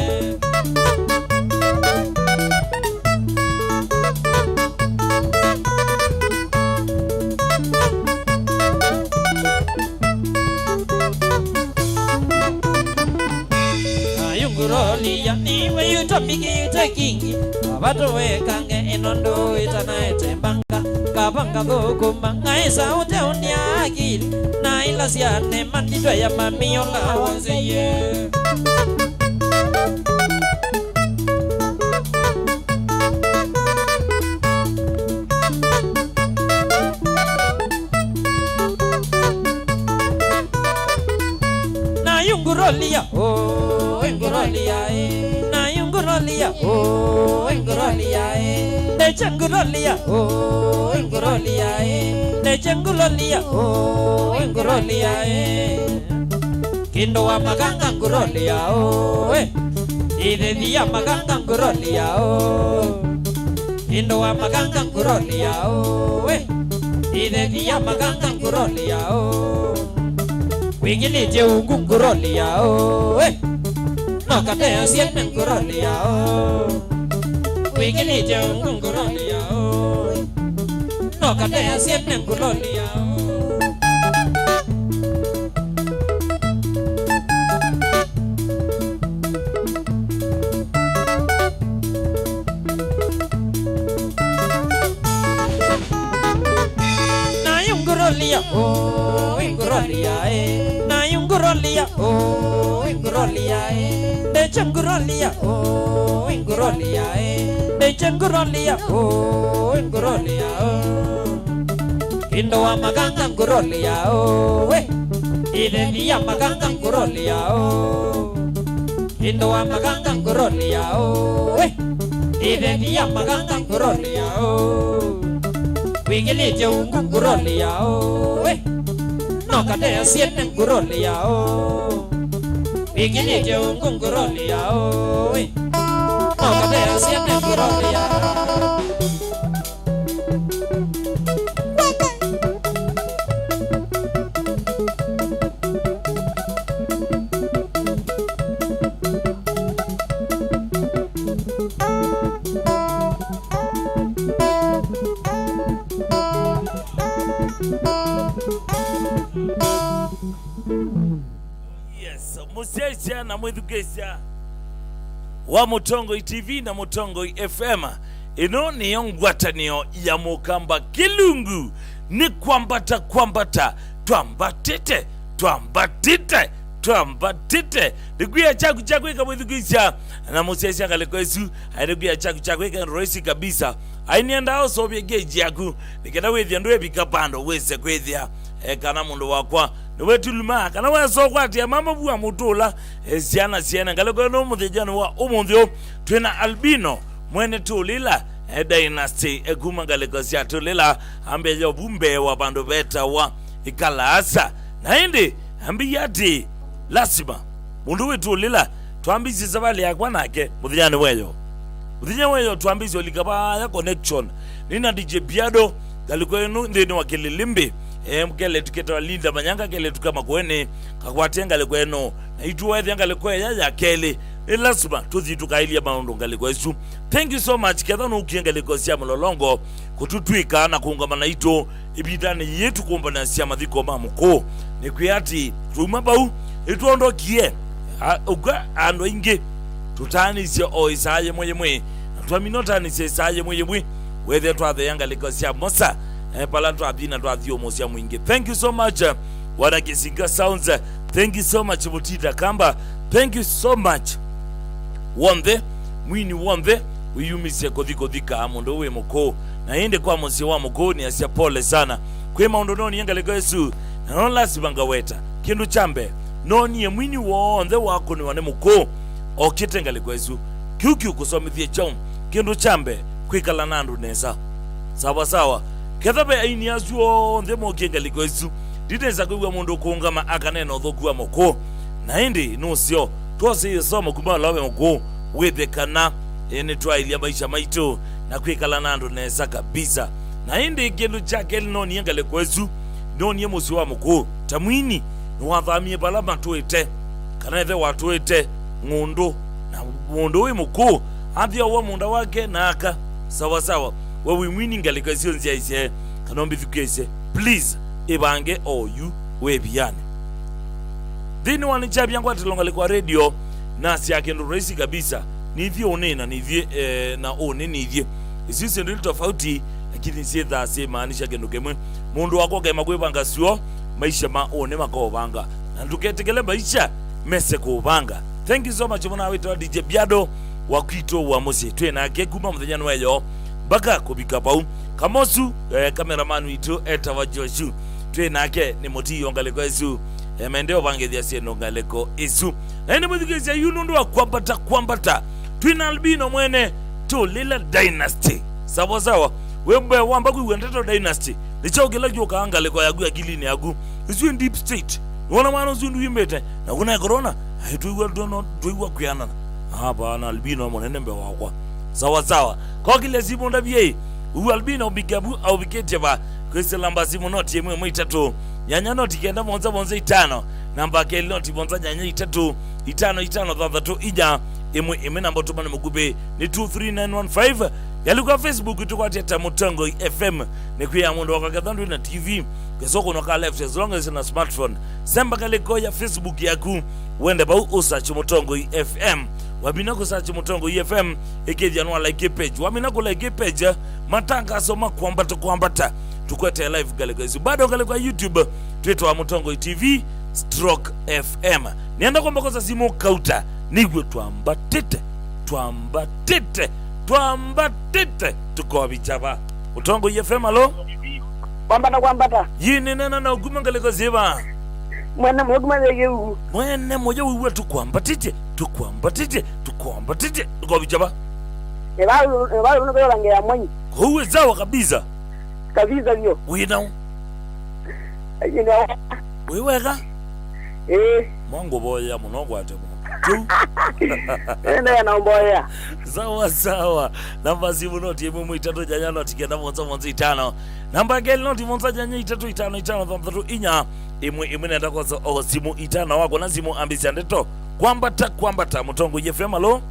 Yunguroli ya niwe yutomikite kingi Abatuwekange inondo itanaete mbanga Kapanga thukuma ngaesa ute undia akili Na ila siane mandito ya mamio la wansie ye Na yungurolia oh yungurolia Na yungurolia oh yungurolia Nechangurolia oh yungurolia Nechangurolia oh yungurolia Kindo wa maganga ngurolia oh Idedi maganga ngurolia oh Kindo wa maganga ngurolia oh Idedi maganga ngurolia oh wigilije ungungorolia o no kate siete ngorolia o wigilije ungungorolia o no kate siete ngorolia o Ingorolia, oh, Ingorolia, na Ingorolia, oh, Ingorolia, de Changorolia, oh, Ingorolia, de Changorolia, oh, Ingorolia, Indo Amaganga Ngorolia, oh, Ide Dia Maganga Ngorolia, oh, Indo Amaganga Ngorolia, oh, Ide Dia Maganga Ngorolia, oh. Wigilije ungungorolia o no kate siete ngorolia o wigilije ungungorolia o no kate siete ngorolia Musesha na mwithukesha wa Mutongo TV na Mutongo FM ino niyo ngwatanio ya Mukamba Kilungu ni kwambata twambatite niguya chaku ika mwithukesha na Musesha ngalekwesu niguya chaku ika roisi kabisa ainienda osobye geji yaku nikenda wethia ndo ebika pando wese kwethia kana mundu wakwa niwetuluma kana weso kwatia mama bua mutula siana ngaleko no muthejana wa umuthyo twina albino mwene tulila dynasty ekuma ngaleko sia tulila ambe yo bumbe wa bandu beta wa ikalasa na indi ambi yati lasima mundu wetulila twambisi sabali yakwa nake muthejana weyo twambisi olikaba ya connection nina DJ Biado ngaleko eno ndeni wa Kililimbi mkele tuketa Linda Manyanga kele tukama kwene kakwatenga lekweno na ituwa yanga lekwe ya kele lasima tuzi tukailia maondo ngalekwe su. Thank you so much kedha no ukienga lekosia mlolongo kututwika na kuungamana ito ibidani yetu kumbana sia madhiko mamuko ni kuyati rumabau ituondokie uga ando inge tutani sia oisaye mwe tuaminotani sia isaye mwe whether twathe yanga lekosia mosa palanto abina ndo athio mosia mwingi. Thank you so much wana Kisinga Sounds. Thank you so much Mutita Kamba. Thank you so much Wonde mwini Wonde uyumise kodhika amondo we moko na ende kwa mosi wa moko ni asia pole sana kwema ondononi yanga lego Yesu na non lasi bangaweta kindu chambe noni ye mwini Wonde wako ni wane moko okitenga lego Yesu kyukyu kusomithie chom kindu chambe kwikala nandu neza sawa kethabe aini azuo ndemo kenga likoisu dideza kwa mundu kuungama akaneno thokua moko na indi nusio twose yesoma kuma lawe moko wethekana ene trial ya maisha maitu na kwikala nandu neza kabisa na indi kindu chake no nienga likoisu no nie musi wa moko tamwini no wathamie balama twete kana the watwete ngundu na mundu we moko athia wa munda wake na aka sawa wewe mwini ngalika sionzia ise kanombi thukese please ibange oyu webiane dini wani chabia ngwa tilonga kwa radio nasi yake ndo raisi kabisa nivye onena nivye na one nivye isisi ndo tofauti lakini sietha maanisha kendo kemwe mundu wako kema kwebanga sio maisha maone makobanga na tuketekele maisha mese kubanga. Thank you so much mwana wetu DJ Biado wakwito wa Mose twena kekuma mthanyano weyo baka kubika pau kamosu cameraman witu etawa Joshua twenake ni moti yongaleko Yesu mendeo bangethia sieno ngaleko Yesu na ni mudhikizia yunundu wa kwambata twina albino mwene tulila dynasty sawa wembe wamba kuwendeto dynasty nichogela joka angaleko yagu akilini yagu isu deep state wana mano zundu yimbete na kuna corona haituwa dono tuwa kuyana hapa na albino mwene mbe wakwa sawa kwa kile simu ndabie albino bigabu au biketeba kwese lamba simu noti yemwe mwitatu nyanya noti kenda monza 5 namba ke not bonza nyanya 3 5 5 3 ija imwe namba tumane mugube ni 23915 yaluka Facebook tukwateta Mutongo FM ne kuya mundu wakakadhandu na TV kesoko no ka left as long as na smartphone semba kale ya Facebook yaku wende ba usearch Mutongo FM wabina ku search Mutongo FM ekedia no like page wabina ku like page matanga soma kwambata tukwete live gale guys bado gale kwa YouTube tweetwa Mutongo TV /FM nienda kwamba kosa simu kauta nigwe twambatete tuko bichaba Mutongo FM alo kwambata yini nena na ugumangaleko ziba mwene moja wiwe tukwambatite tuko bichaba ebalu no kuyolanga ya mwenyi huwe zawa kabisa vyo wina wiweka Mongo boya munongo ate mo. Enda na mboya. Sawa. Namba simu noti yemu 3 janya noti kenda monza 5. Namba gel noti monza janya 3 inya imwe nenda kwa simu 5 wako na simu ambisi ndeto. Kwambata Mutongo FM alo.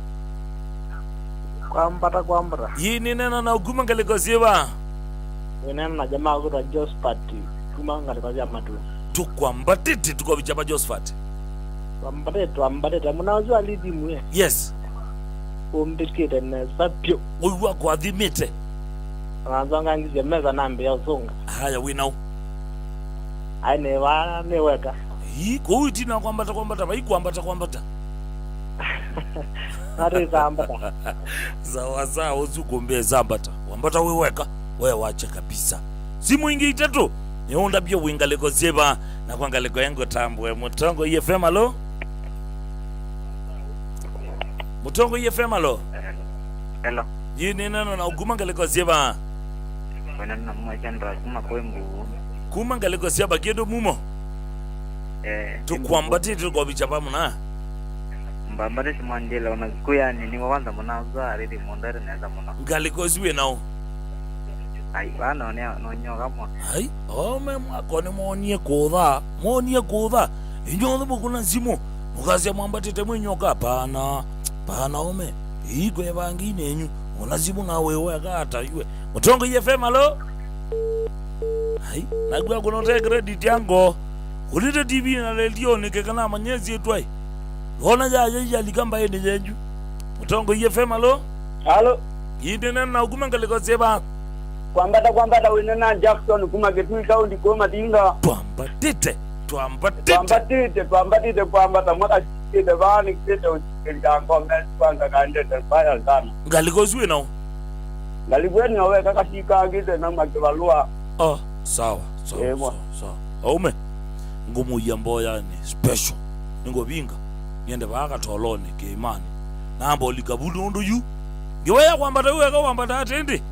Kwambata. Yini nena na ugumangaleko ziba. Nena na jamaa kwa Josphat. Kumangaleko jamaa tu. Tukwambatiti tuko bichaba Josephat twambatete munawazwa lidi mwe yes umdikite na sapyo uwa kwa dhimite anazanga ngize meza nambe ya uzunga haya we know aine wa neweka ko utina kwambata bai kwambata ari zambata zawaza uzugombe zambata kwambata weweka wewe wacha kabisa simu ingi 3 Nyonda byo wingaleko zeba na kwangaleko yango tambwe Mutongo FM alo Mutongo FM alo hello yini nana na ugumangaleko zeba wana na mwajandra kumangaleko zeba kedo mumo tukwambati tuko bichapa muna mbambare simandela wana kuya ni wawanza muna zari di mondare neza muna ngaliko ziwe nao ai bana no nyoga mo ai ome mwakone monie kodha inyo mukuna zimu mukazi mwambatete mwenyoka pana ome igwe bangine enyu onazimu na wewe akata iwe Mutongo FM alo ai nagwa kuno te credit yango ulite TV na radio nikekana manyezi etwai ona jaje alikamba ende jenju Mutongo FM alo yidena na ugumangaleko zeba kwambata wenena Jackson kuma getu ikaudi koma dinga twambatite kwambata mwaka kide bani kide usikanga ngombe kwanga kande tafaya sana ngalikozwe nao ngaligweni nawe kakashika ngide na makibalua sawa aume ngumu yamboya ni special ngobinga niende baka tolone ke imani nambo likabulundu yu ngiweya kwambata weka kwambata atende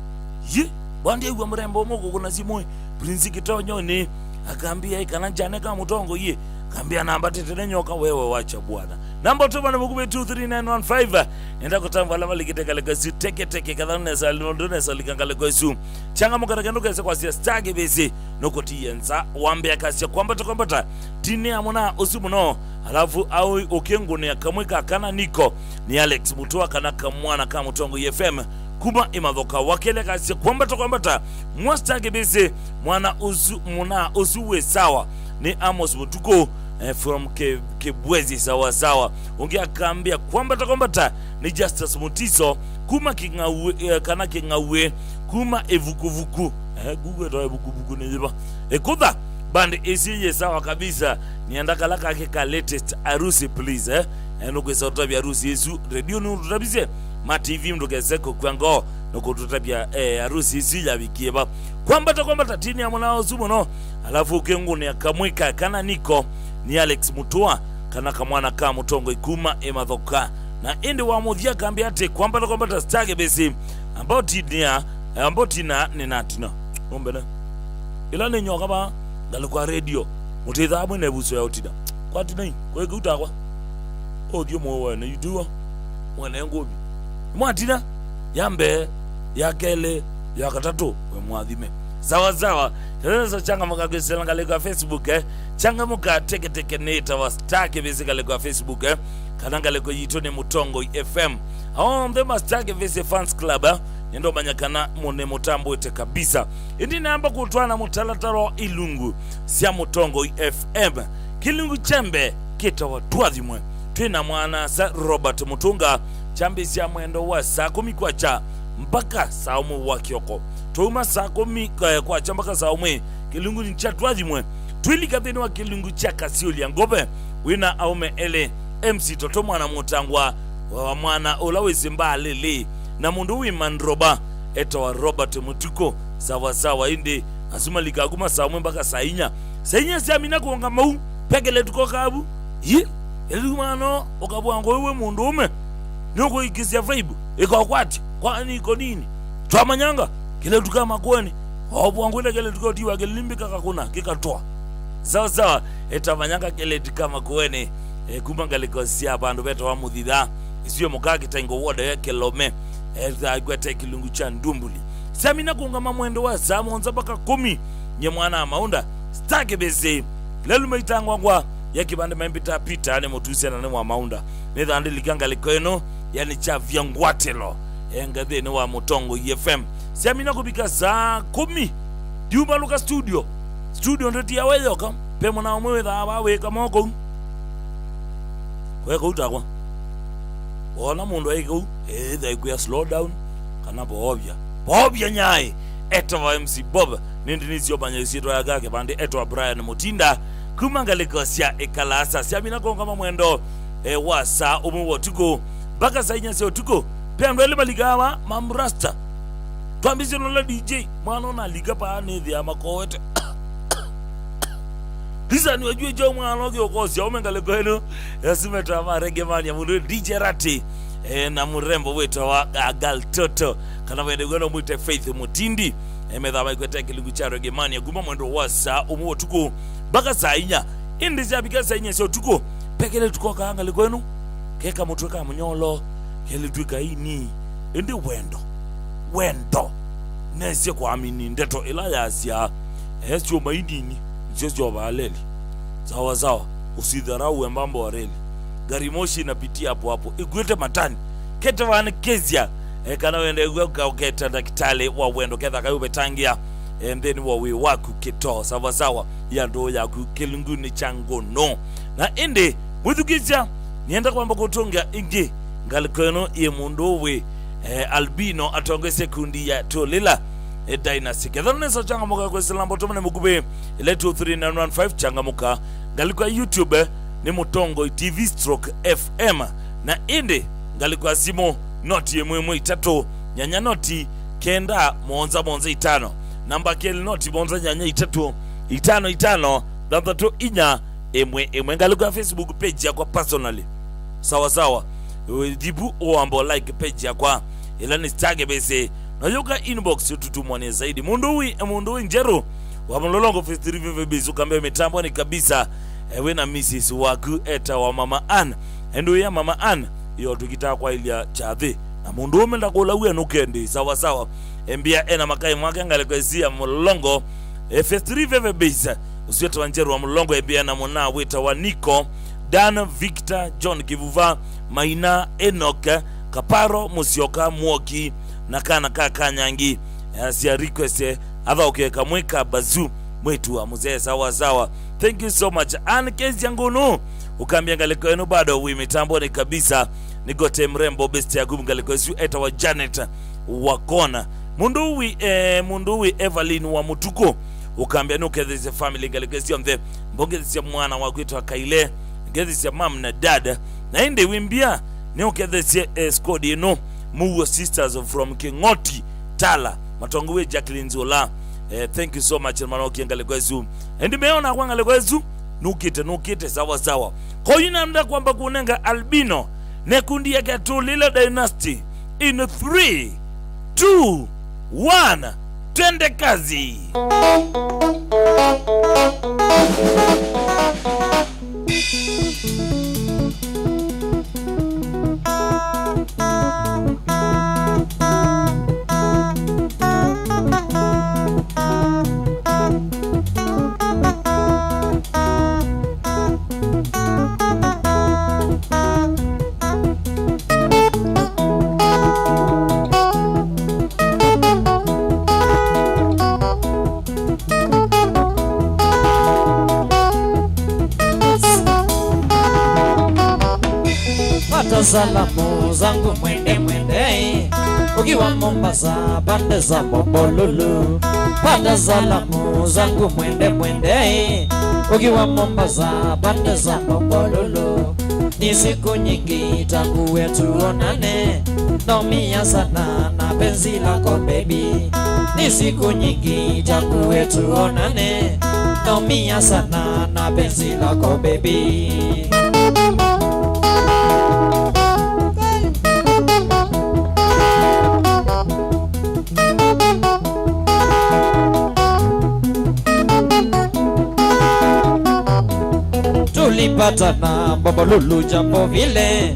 Wandi wa mrembo moko kuna simoi Prince Kitonyo ni akambia ikana jane kama Mutongo ye kambia namba tetene nyoka wewe wacha bwana namba tu bana mukube 23915 nenda kutamba lama likiteka legacy teke kadhane za londone za likangale kwa su changa mukaranduka ese kwa stage bese nokoti yenza wambe akasia kwambata tini amuna usumuno alafu au okengone akamweka kana niko ni Alex Mutua kana kamwana kama Mutongo FM kuma imadhoka wakele kasi kwambata mwastage bese mwana usuwe sawa ni Amos Mutuko from Kebwezi sawa ongea kambia kwambata ni Justice Mutiso kuma kingawe kana kingawe kuma evukuvuku Google to evukuvuku ni jiba kudha band isiye sawa kabisa niandaka laka ka latest arusi please nokwe utabia arusi Yesu radio no tutabize ma TV mndokezeko kwango noko tutabia arusi isi ya bikieba kwambata tini ya mwana ozumo no alafu kengune akamwika kana niko ni Alex Mutua kana kamwana ka Mutongo ikuma emadhoka na ende wa modhia kambia ate kwambata stage besi ambao tina nenatina ngombe na ila ne nyoka ba dalukwa radio mutitha amwe ne buso ya otida kwati nai kwege utakwa odio mowa na yuduwa mwana ngobi mwatina yambe yakele yakatatu we mwadhime sawa tena changa makagesela ngale kwa Facebook changamuka teke neta wa stake basically kwa Facebook kana ngale ko yitone Mutongo FM on the mastake vese fans club nendo manyakana mune mutambo ete kabisa indi namba kutwana mutalataro ilungu sia Mutongo FM kilungu chembe kita watwadhimwe twina mwana sa Robert Mutunga chambe sia mwendo wa saa 10 kwacha mpaka saa 1 wa kioko tuma saa 10 kwacha mpaka saa 1 kilungu ni chatwadhimwe twili kathini wa kilungu cha Kasiulia Ngobe wina aume ele MC Toto mwana mutangwa wa mwana ulawezi mbalele na mundu wimandroba eto wa Robert Mutuko sawa indi asuma likaguma saa 1 mpaka saa 4 siamina kuonga mau pekele tuko kabu ye elumano okabwango wewe mundu ume nuko ikisia vibe iko kwati kwani iko nini twamanyanga kile tukama kwani obwango ile kile tuko diwa kilimbika kakuna kikatoa sawa etamanyanga kile tukama kwani kumbangaliko sia bandu beto wa muthitha isiyo mukaki tango wode yake lome gwete kilungu cha Ndumbuli siamina kuungama mwendo wa saa 1 mpaka 10 nye mwana amaunda stake beze lelu meitangwa ngwa yakibande mempita pita ane motusia na wa maunda nethandi likanga likoeno yani cha vyangwatelo engathe ni wa Mutongo FM siamina kubika saa 10 diuma luka studio ndoti ya weyoka pemo na umwetha abawe kamoko weko utakwa ona mundu aiko ikuya slow down kana bobya nyai eto wa MC Bob nindinizio banyesito ya gake bande eto wa Brian Mutinda kumangaliko sia ekalasa siamina kongama mwendo wa saa umuwo tuko baka saa 4 sio tuko pendo ele baligawa mamrasta twambizi no DJ mwana na liga pa nethi amakowete Lisa ni wajue jo mwana ogyo kosi omengaleko eno yasimeta marege mani ya mundu DJ Rati na murembo wetu wa Gal Toto kana wende gono mwite Faith Mutindi emethama ikwete kilungu cha rege mani ya guma mwendo wa saa umuwo tuko baka saa 4 indi zabika saa 4 sio tuko pekele tuko kaangaliko eno keka mutweka munyolo kele twika ini indi wendo nese kwa amini ndeto ila yasia sio maidini sio baleli sawa usidharau mambo wa reli gari moshi inapitia hapo igwete matani keta wana kezia kana wende kwa keta daktari wa wendo ketha kayube tangia and then wa waku kito sawa ya ndo ya kilunguni changono na ende mudhugizia nienda kwamba kutonga ingi ngalikono ye mundowe albino atongese kundi ya tolila dynasty kedhone so changamuka kwa Islambo tumane mugube ile 23915 changamuka ngalikwa YouTube ni Mutongo TV /FM na inde ngalikwa simo noti yemwe 3 nyanya noti kenda monza 5 namba keli noti monza nyanya 3 5 3 inya emwe ngalikwa Facebook page yakwa personally sawa dibu oambo like page yakwa ila ni stage bese na yoga inbox tutumwane zaidi mundu njero wa Mlolongo Festival bezu kambe mitambo ni kabisa we na Mrs. Waku eta wa Mama Ann endo ya Mama Ann yo tukitaka kwa ilia chadhi na mundu umenda kula uya nukendi sawa embia ena makai mwake ngale kwa zia Mlolongo Festival bezu usiwetu wa njero wa Mlolongo embia na mwana weta wa Nico Dan Victor John Kivuva Maina Enoch Kaparo Musioka Mwoki na kana kanyangi asia request ava ukeka mweka bazu mwetu wa muzee sawa thank you so much and kezi yangu no ukambia ngaleko eno bado wi mitambo ni kabisa nigote mrembo best ya ngaleko yesu eta wa Janet wakona munduwi Evelyn wa Mutuko ukambia nuke this family ngaleko yesu mbe mbonge this mwana wa kwetu akaile ngezi mam na dada na inde wimbia nuke this squad eno Mugo sisters from Kingoti Tala Matongowe Jacqueline Zola thank you so much mano kiangale kwezu endi meona kwangale kwezu nukite sawa kwa yina mda kwamba kunenga albino nekundi ya Gatulila dynasty in 3 2 1 twende kazi. pata salamu zangu mwende mwende, ukiwa Mombasa pande za Bombolulu. Pata salamu zangu mwende mwende, ukiwa Mombasa pande za Bombolulu. Ni siku nyingi tangu wetu onane, naumia sana na penzi lako baby. Ni siku nyingi tangu wetu onane, naumia sana na penzi lako baby. Tulipatana Bombolulu jambo vile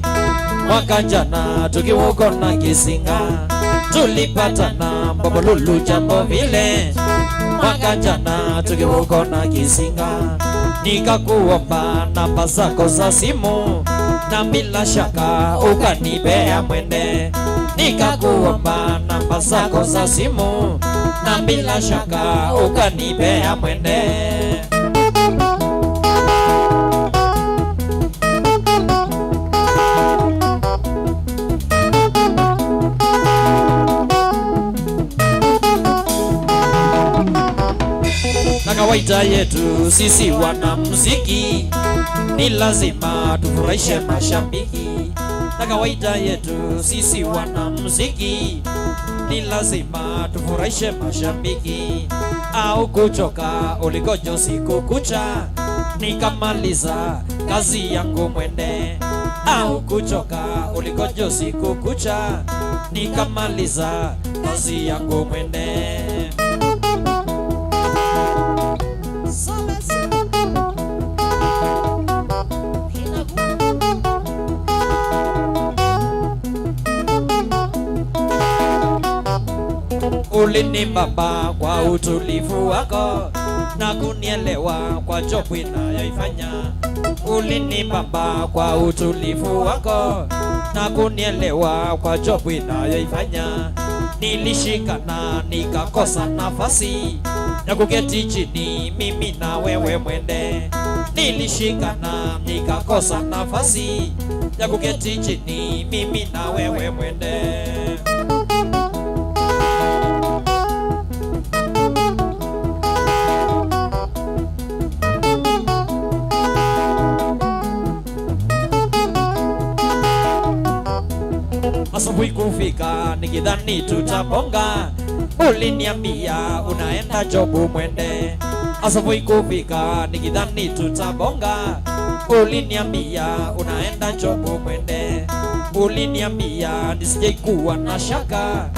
mwaka jana tukiwa huko na Kisinga. Tulipatana Bombolulu jambo vile mwaka jana tukiwa huko na Kisinga. Nikakuomba namba zako za simu na bila shaka ukanipea mwende. Nikakuomba namba zako za simu na bila shaka ukanipea mwende. Kawaida yetu sisi wanamuziki ni lazima tufurahishe mashabiki. Na kawaida yetu sisi wanamuziki ni lazima tufurahishe mashabiki. Au kuchoka uligojo siku kucha nikamaliza kazi yangu mwende. Au kuchoka uligojo siku kucha nikamaliza kazi yangu mwende. Ulinibamba kwa utulivu wako na kunielewa kwa job inayoifanya. Ulinibamba kwa utulivu wako na kunielewa kwa job inayoifanya. Nilishikana nikakosa nafasi ya kuketi chini mimi na wewe mwende. Nilishikana nikakosa nafasi ya kuketi chini mimi na wewe mwende. Asubuhi kufika nikidhani tutabonga, uliniambia unaenda jobu mwende. Asubuhi kufika nikidhani tutabonga, uliniambia unaenda jobu mwende. Uliniambia nisije kuwa na shaka,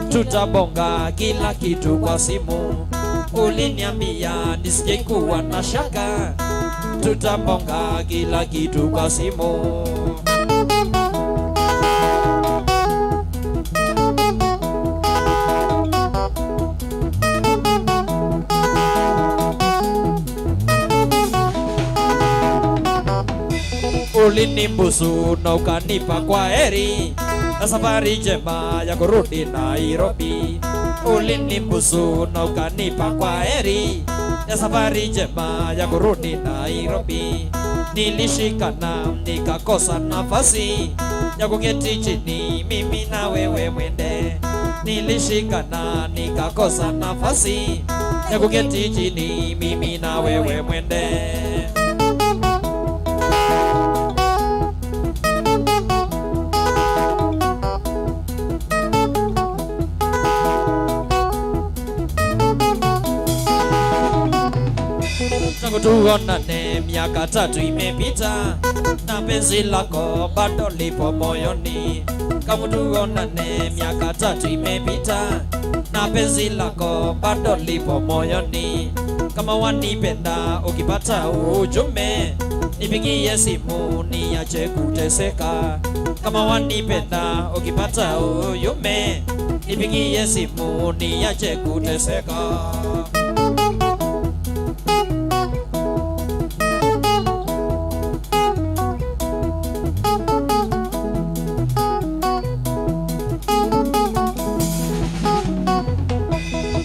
tutabonga kila kitu kwa simu. Uliniambia nisije kuwa na shaka, tutabonga kila kitu kwa simu. Ulinimbusu na ukanipa kwa heri na safari njema ya kurudi Nairobi. Ulinimbusu na ukanipa kwa heri ya safari njema ya kurudi Nairobi. Nilishikana nikakosa nafasi ya kuketi chini mimi na wewe mwende. Nilishikana nikakosa nafasi ya kuketi chini mimi na wewe mwende. Tangu tuonane miaka 3 imepita na penzi lako bado lipo moyoni. Tangu tuonane miaka 3 imepita na penzi lako bado lipo moyoni. Kama wanipenda ukipata ujumbe nipigie simu niache kuteseka. Kama wanipenda ukipata ujumbe nipigie simu niache kuteseka.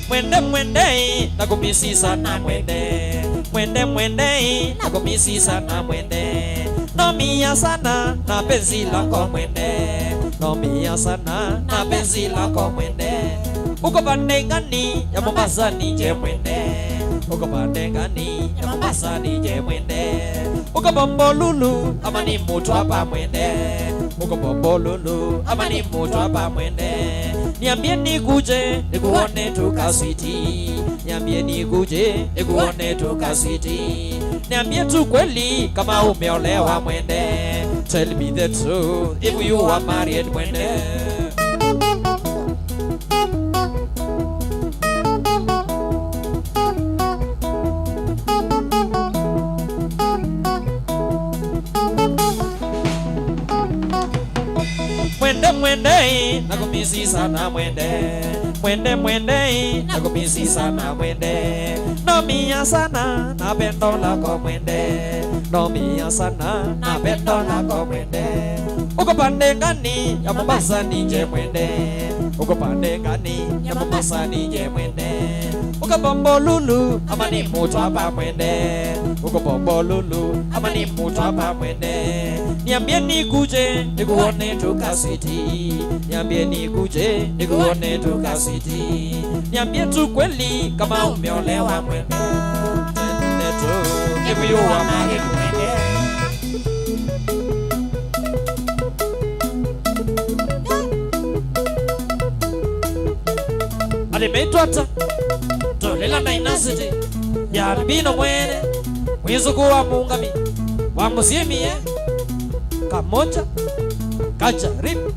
Mwende mwende nakumisi sana mwende. Mwende mwende nakumisi sana mwende. Naumia sana na penzi lako mwende, naumia sana na penzi lako mwende. Uko pande gani ya Mombasa nije mwende, uko pande gani ya Mombasa nije mwende. Uko Bombolulu ama ni Mtwapa mwende, uko Bombolulu ama ni Mtwapa mwende. Niambie nikuje nikuone tukaswiti, niambie nikuje nikuone tukaswiti. Niambie tu kweli kama umeolewa mwende, tell me the truth if you are married mwende. Mwende mwende nakumisi sana mwende, mwende mwende nakumisi sana mwende. Naumia sana na pendo lako mwende, naumia sana na pendo lako mwende. Uko pande gani ya Mombasa nije mwende, uko pande gani ya Mombasa nije mwende. Uko Bombolulu ama ni Mtwapa mwende, uko Bombolulu ama ni Mtwapa mwende. Niambie nikuje nikuone tukaswiti, niambie nikuje nikuone tukaswiti. Niambie tu kweli kama umeolewa mwende, if you are married mwende. Alimeitwata tolela na inasiti ya albino mwene, mwizuku wa Mungami wa Musiemie kamoja kajaribu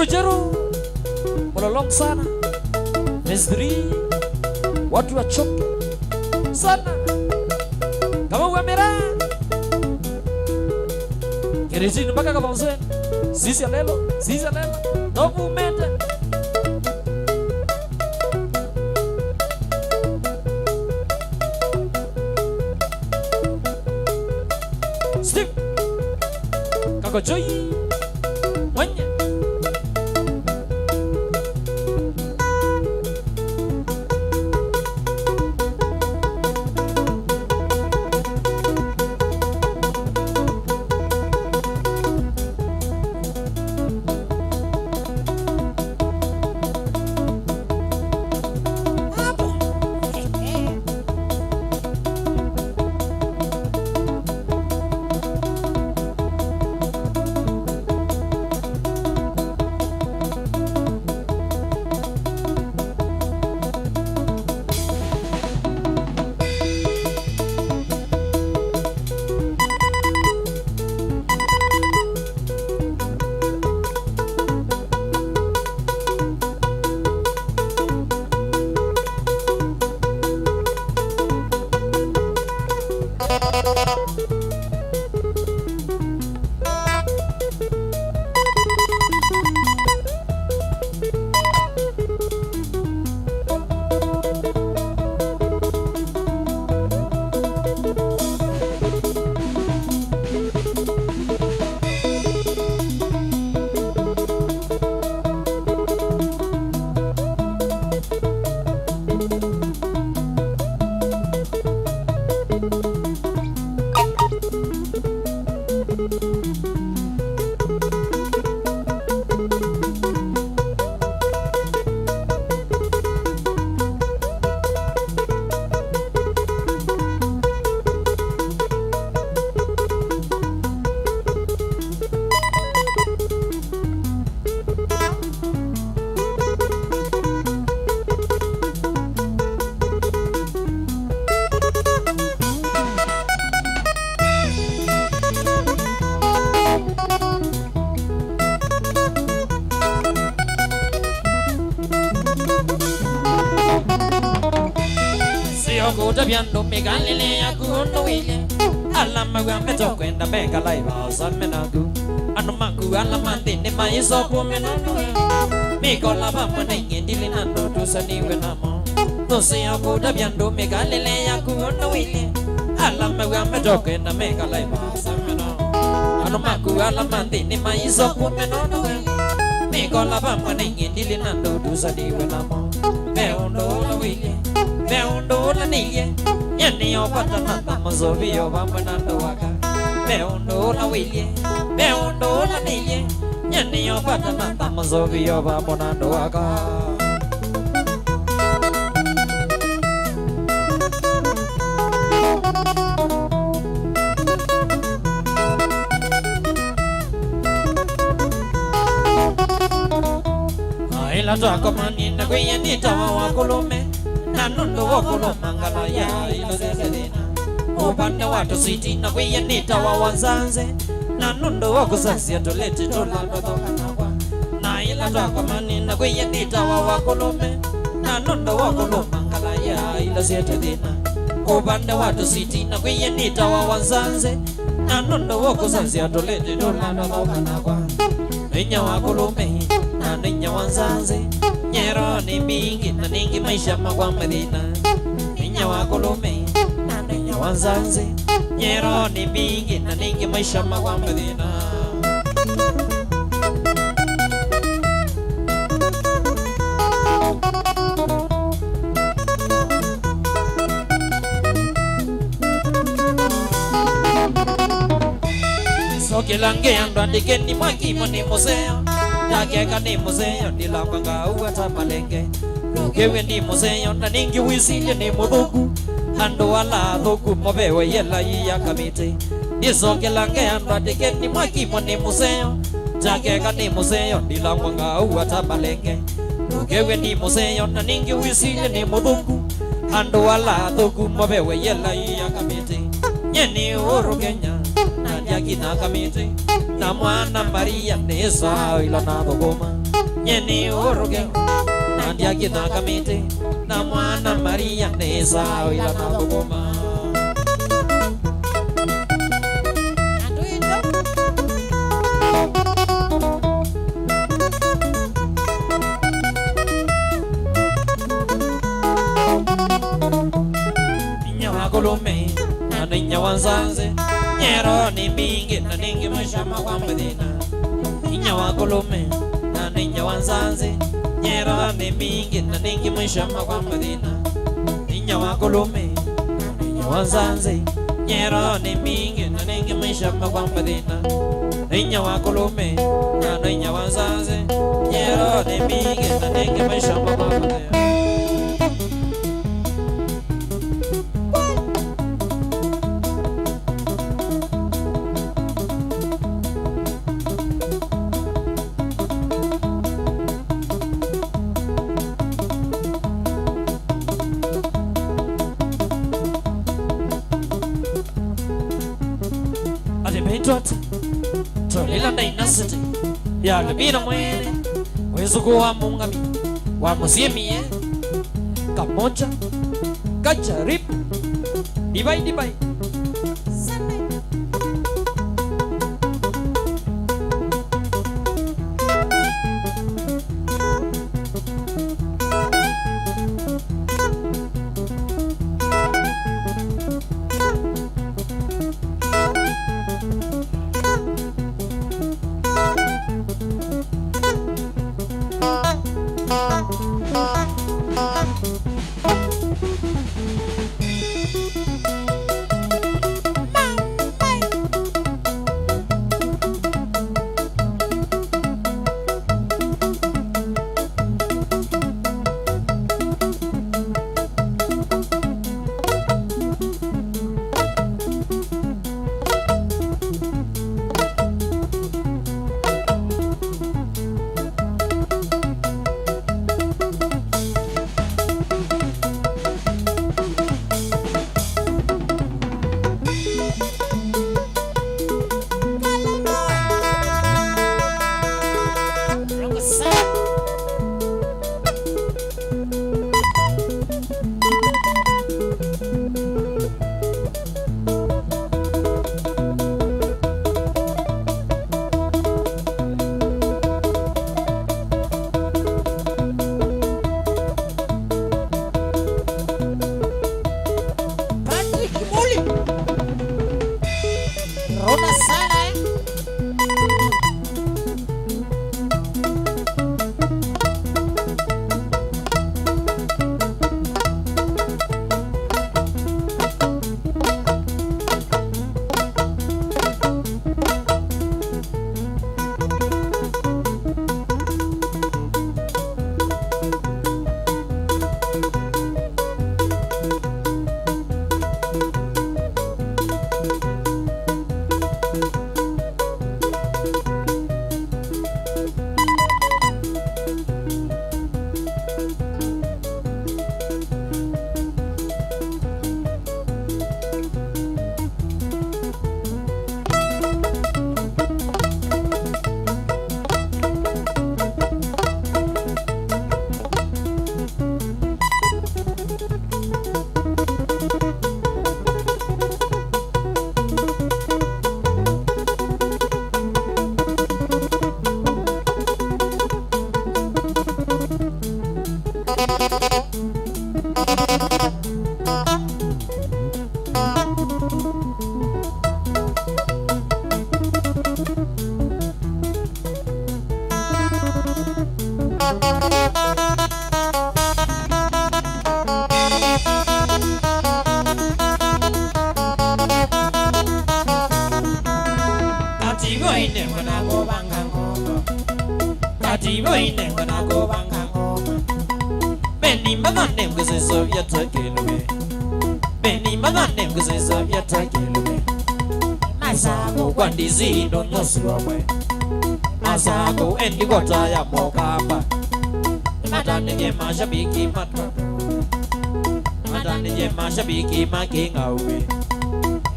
Jeru mololong sana Mesri, watu wachoke sana kama uamera Kirizini mpaka kama mzee sisi alelo novu mete Steve Kakochoi Mwenye Viando me galile akundo wile alama gwambe to kwenda beka laiva samenagu anumaku alamande ne maiso pomenano me kola bamba ninge dilinando tusaniwe namo tose akuda viando me galile akundo wile alama gwambe to kwenda beka laiva samenagu anumaku alamande ne maiso pomenano me kola bamba ninge dilinando tusaniwe namo beondo wile Beondo la niye, yani opata nata mazovi obamanando waka. Beondo la wile, beondo la niye, yani opata nata mazovi obamanando waka. Aila toa mani na kuye ni tawa wakulume. Nanundo wakolo mangala ya ilo zezedina Upande watu siti na kuye nita wa wanzanze Nanundo wako sasi atoleti tolando dokanagwa Na ila toa mani na kuye nita wa wakolome Nanundo wakolo mangala ya ilo zezedina Upande watu siti na kuye nita wa wanzanze Nanundo wako sasi atoleti tolando dokanagwa Ninya wakolome na ninya wanzanze Nyero ni mingi na ningi maisha magwa medina Ninya wakolome na ninya wanzanze Nyero ni mingi na ningi maisha magwa medina Soke lange andike ni mwakimo ni museo Takeka ni museo nilanganga uwata malenge Lukewe ni museo na ningi wisili ni mudhuku Ando wala dhuku mobewe yela iya kamite Nisoke lange andike ni mwakimo ni museo Takeka ni museo nilanganga uwata malenge Lukewe ni museo na ningi wisili ni mudhuku Ando wala dhuku mobewe yela iya kamite Nyeni uru Kenya Yakina kamite na mwana Maria nesa ila na dogoma Nyeni oroge na yakina kamite na mwana Maria nesa ila na dogoma Ninya wakolome na ninya wanzanze Nyero ni mingi na ningi maisha magwa medina Ninya wakolome na ninya wanzanze Nyero ni mingi na ningi maisha magwa medina Ninya wakolome na ninya wanzanze Nyero ni mingi na ningi maisha magwa medina Ninya wakolome na ninya wanzanze Nyero ni mingi na ningi maisha magwa medina Tolila inasiti ya libina mwene Wezuko wa mungami wa muziemi Kamocha Kacharipu Dibai Zino nyoswe Masako endi kota ya mokamba Matani je mashabiki matatu Matani je mashabiki makinga uwe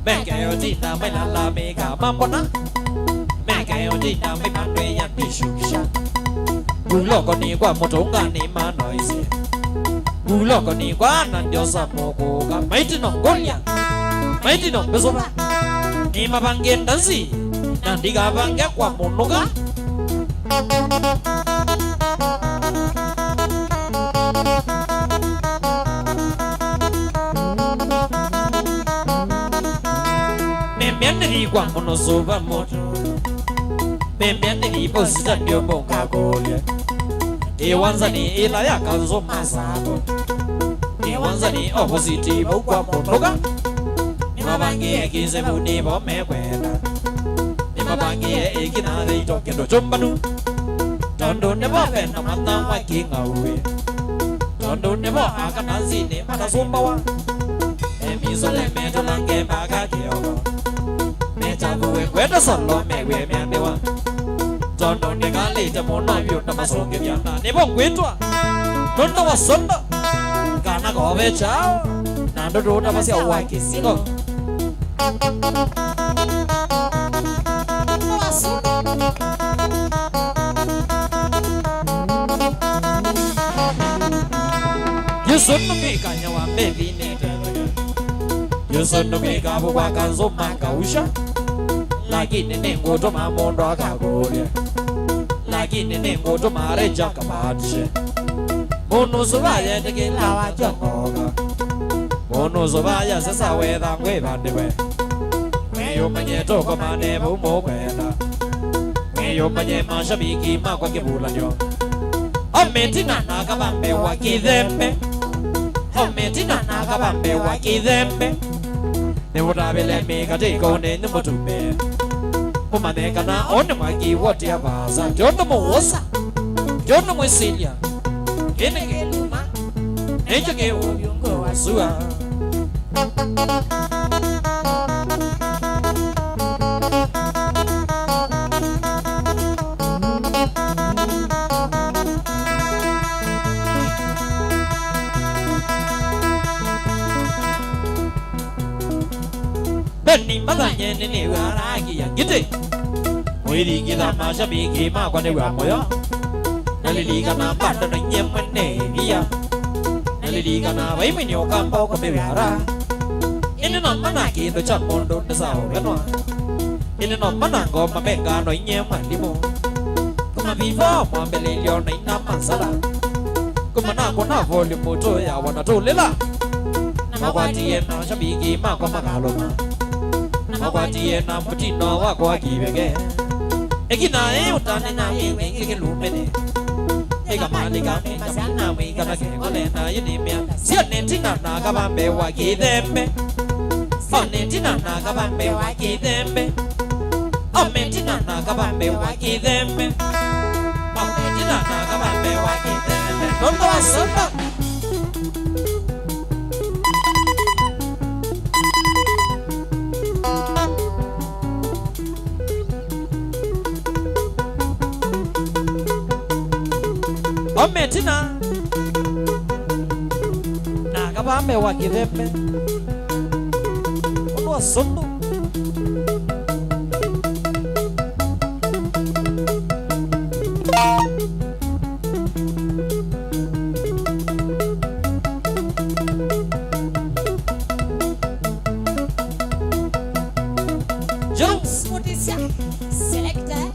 Meke yotina melala meka mambona Meke yotina mepandwe ya tishusha Uloko ni kwa motonga ni manoise Uloko ni kwa anandiosa mokoga Maiti nongolia Maiti nongosoba Ni mabange ndanzi Nandiga bange kwa monoga Membianeri kwa monosoba moto Membianeri posita ndio bonga golia Iwanza ni ila ya kanzo masako Iwanza ni opposite kwa monoga Mabange kize muni bo mekwenda Mabange ikina de tokendo chumbanu Tondo nebo fena mata wa kinga uwe Tondo nebo akana zine mata sumbawa Emiso le meto lange baga kiogo Meta buwe kweda solo mewe miandewa Tondo nega lita mona vyota masonge vyana Nebo kwetwa Tondo wa sonda Kana gobe chao Nando dota basi ya waki singo Yusunno mika nyawa mevine Yusunno mika buwa kanzo makausha Lakini nengo to mamondo akagolia Lakini nengo to mareja kabatishe Mono subaya teke lawa jangoga Mono subaya sasa weda ngwe bandewe Weyo manye toko mane bumo kwenda Weyo manye mashabiki makwa kibula nyo Ometina nakabambe wa kidhembe Ometina nakabambe wa kidhembe Newotabile mika tiko nene mutume Umaneka na one mwaki wote ya baza Jono muwosa Jono mwesilia Kene keluma Nejo ke uyungo wa sua Beni madanye nini waragi ya gite Mwiri gida mashabiki makwa ni wa moyo naliligana banda na nyemene iya naliligana vai minyo kampo ko bewara ine no mana kindo cha mondo ndasao ganwa ine no mana ngoma benga no nyema limo kuma vivo mwambele lio na ina masala kuma na kona volume moto ya wanatolela na makwati ena shabiki makwa makaloma na makwati ena mutino wako akibege ekina utane na yewe ngelumene ega malika masana we kana kole na yinimia siane tina na kabambe wa kidembe siane tina na kabambe wa kidembe amentina na kabambe wa kidembe amentina na kabambe wa kidembe ndo wasamba Ometina Nakabame wa kidembe Ono sondo Jones Mutisia Selector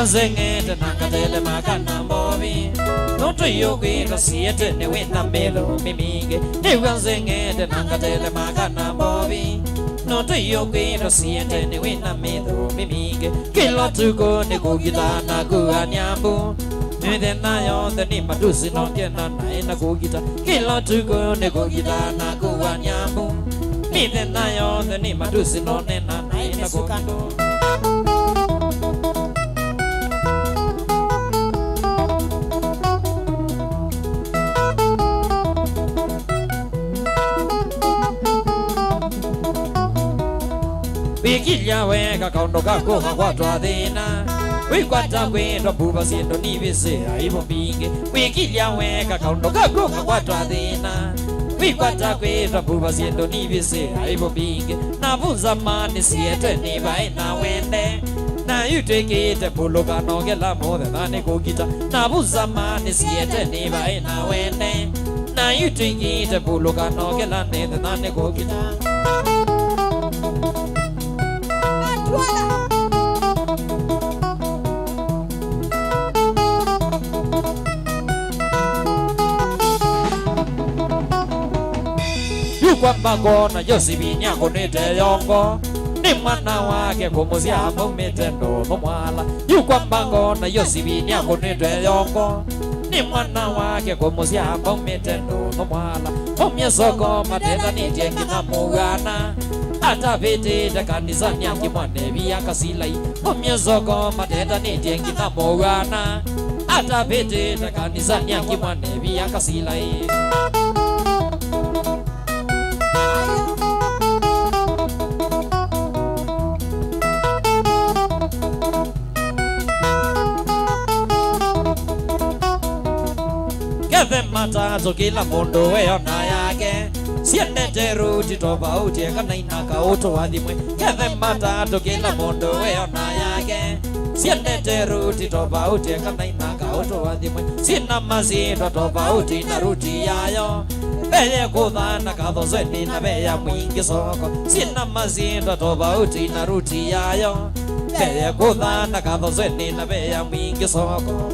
Zengete nakatele makana mobi Noto yogi no siete ne wina melo mimige Ewa zengete nakatele makana mobi Noto yogi no siete ne wina melo mimige Kila tuko ne kugita na kuanyambu Nide na yonde ni madusi no kiena na ina kugita Kila tuko ne kugita na kuanyambu Nide na yonde ni madusi no nena na ina kugita Wikilia weka kaundo kako kwa dhina Wikwata kwendo buba siendo nivise aibo mbinge Wikilia weka kaundo kako kwa dhina Wikwata kwendo buba siendo nivise aibo mbinge Navuza mani siete niva ina wende Na yutekite puluka nogela mode dhane kukita Navuza mani siete niva ina wende Na yutekite puluka nogela nede dhane kukita Yukwamba kona Yosibini akonete yongo Ni mwana wake kumuzia mumite ndomo mwala Yukwamba kona Yosibini akonete yongo Ni mwana wake kumuzia mumite ndomo mwala Mumye soko matenda nitiengi na mugana Ata vete da kanisani akimwane vya kasilai Mumye soko matenda nitiengi na mugana Ata vete da kanisani akimwane vya kasilai matatu kila mundu weona yake siendete ruti tofauti kana inaka utowathimwe kethe matatu kila mundu weona yake siendete ruti tofauti kana inaka utowathimwe sina mazindo tofauti na ruti yayo beye kuthana kathozeni na beya mwingi soko sina mazindo tofauti na ruti yayo beye kuthana kathozeni na beya mwingi soko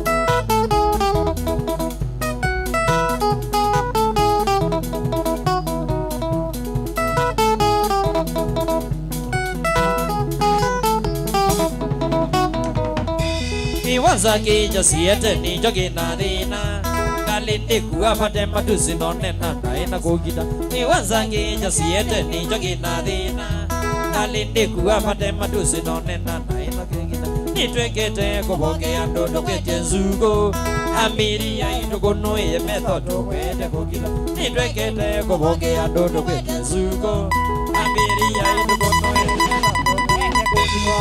Iwanza kija siete nijo gina dina Kalindi kuwa pate matusi nonena naina kukita Iwanza kija siete nijo gina dina Kalindi kuwa pate matusi nonena naina kukita Nitwekete kuboke andodo kete nzugo Amiri ya itukono ye methodo kwete kukita Nitwekete kuboke andodo kete nzugo Amiri ya itukono ye methodo kwete kukita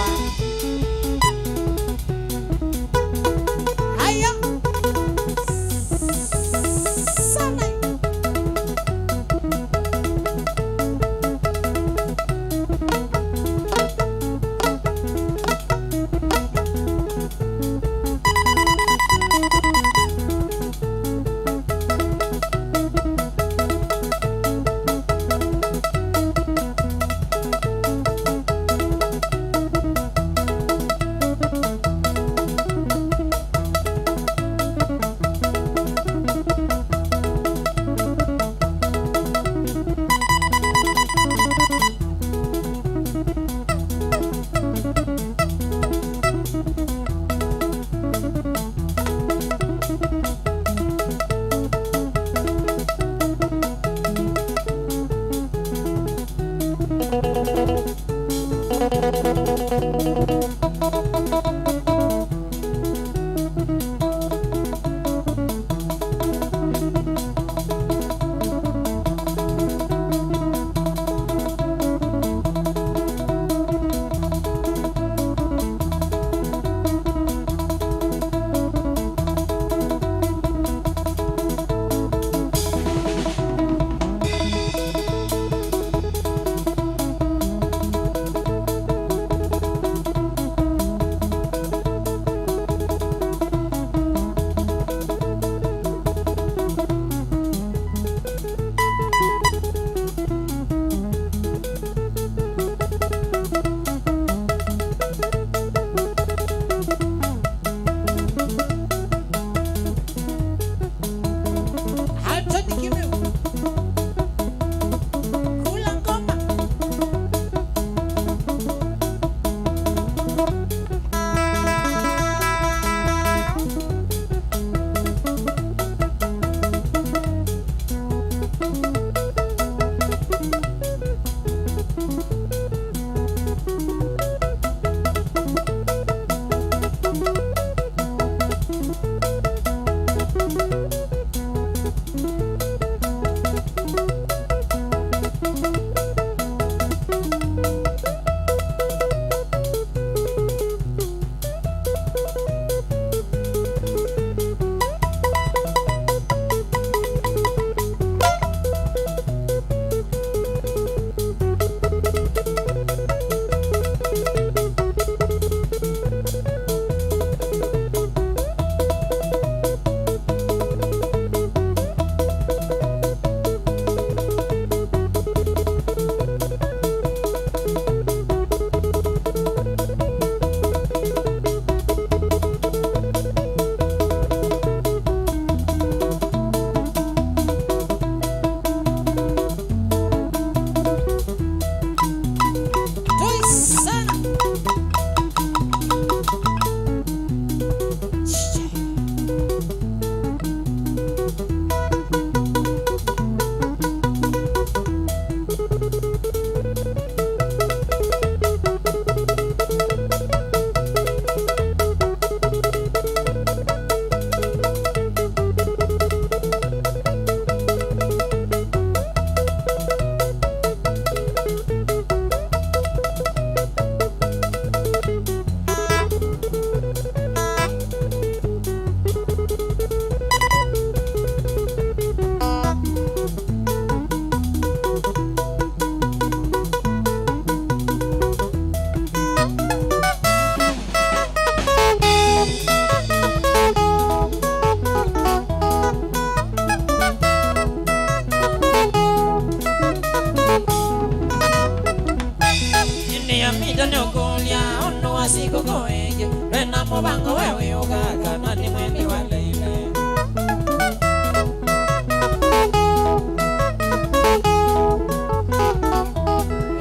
mubango wewe yoga nani mweni wale ile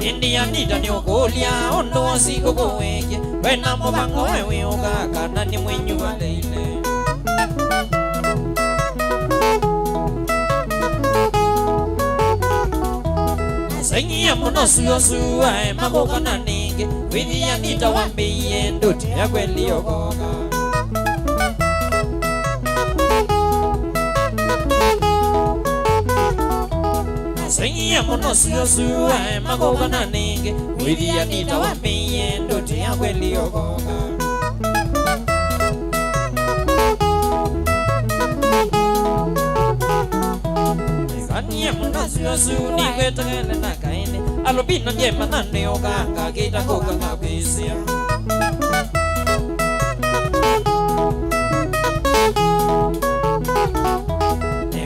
India nida ni ogolia ondo wasiko koweke wena mubango wewe yoga nani mweni wale ile Sengi amuno suyo suwa magoka na ninge Widi ya nita wambiye nduti ya kweli yogoga Sengi amuno suyo suwa magoka na ninge Widi ya nita wambiye nduti ya kweli yogoga Kanye muna suyo su ni kwetagele na kaine Alobino nye manane oganga kita koga nga kwisia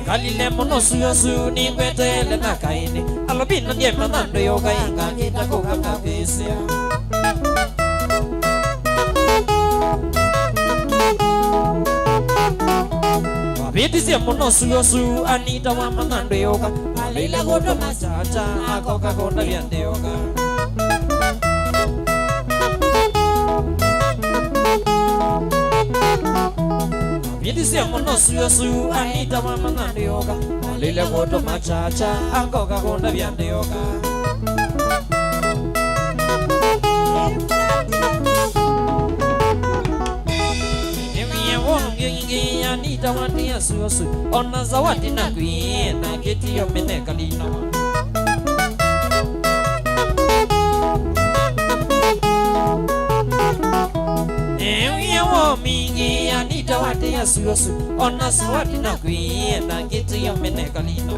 Kalile muna suyo su ni kwetagele na kaine Alobino nye manane oganga kita koga nga kwisia Bidisi muno suyo su anita wa manando yoga Alila godo machacha akoka konda viande yoga Bidisi muno suyo su anita wa manando yoga Alila godo machacha akoka konda viande yoga Anita wati ya suyosu Ona zawadi na kuye na kiti yo meneka lino Ewe wo mingi Anita wati ya suyosu Ona zawadi na kuye na kiti yo meneka lino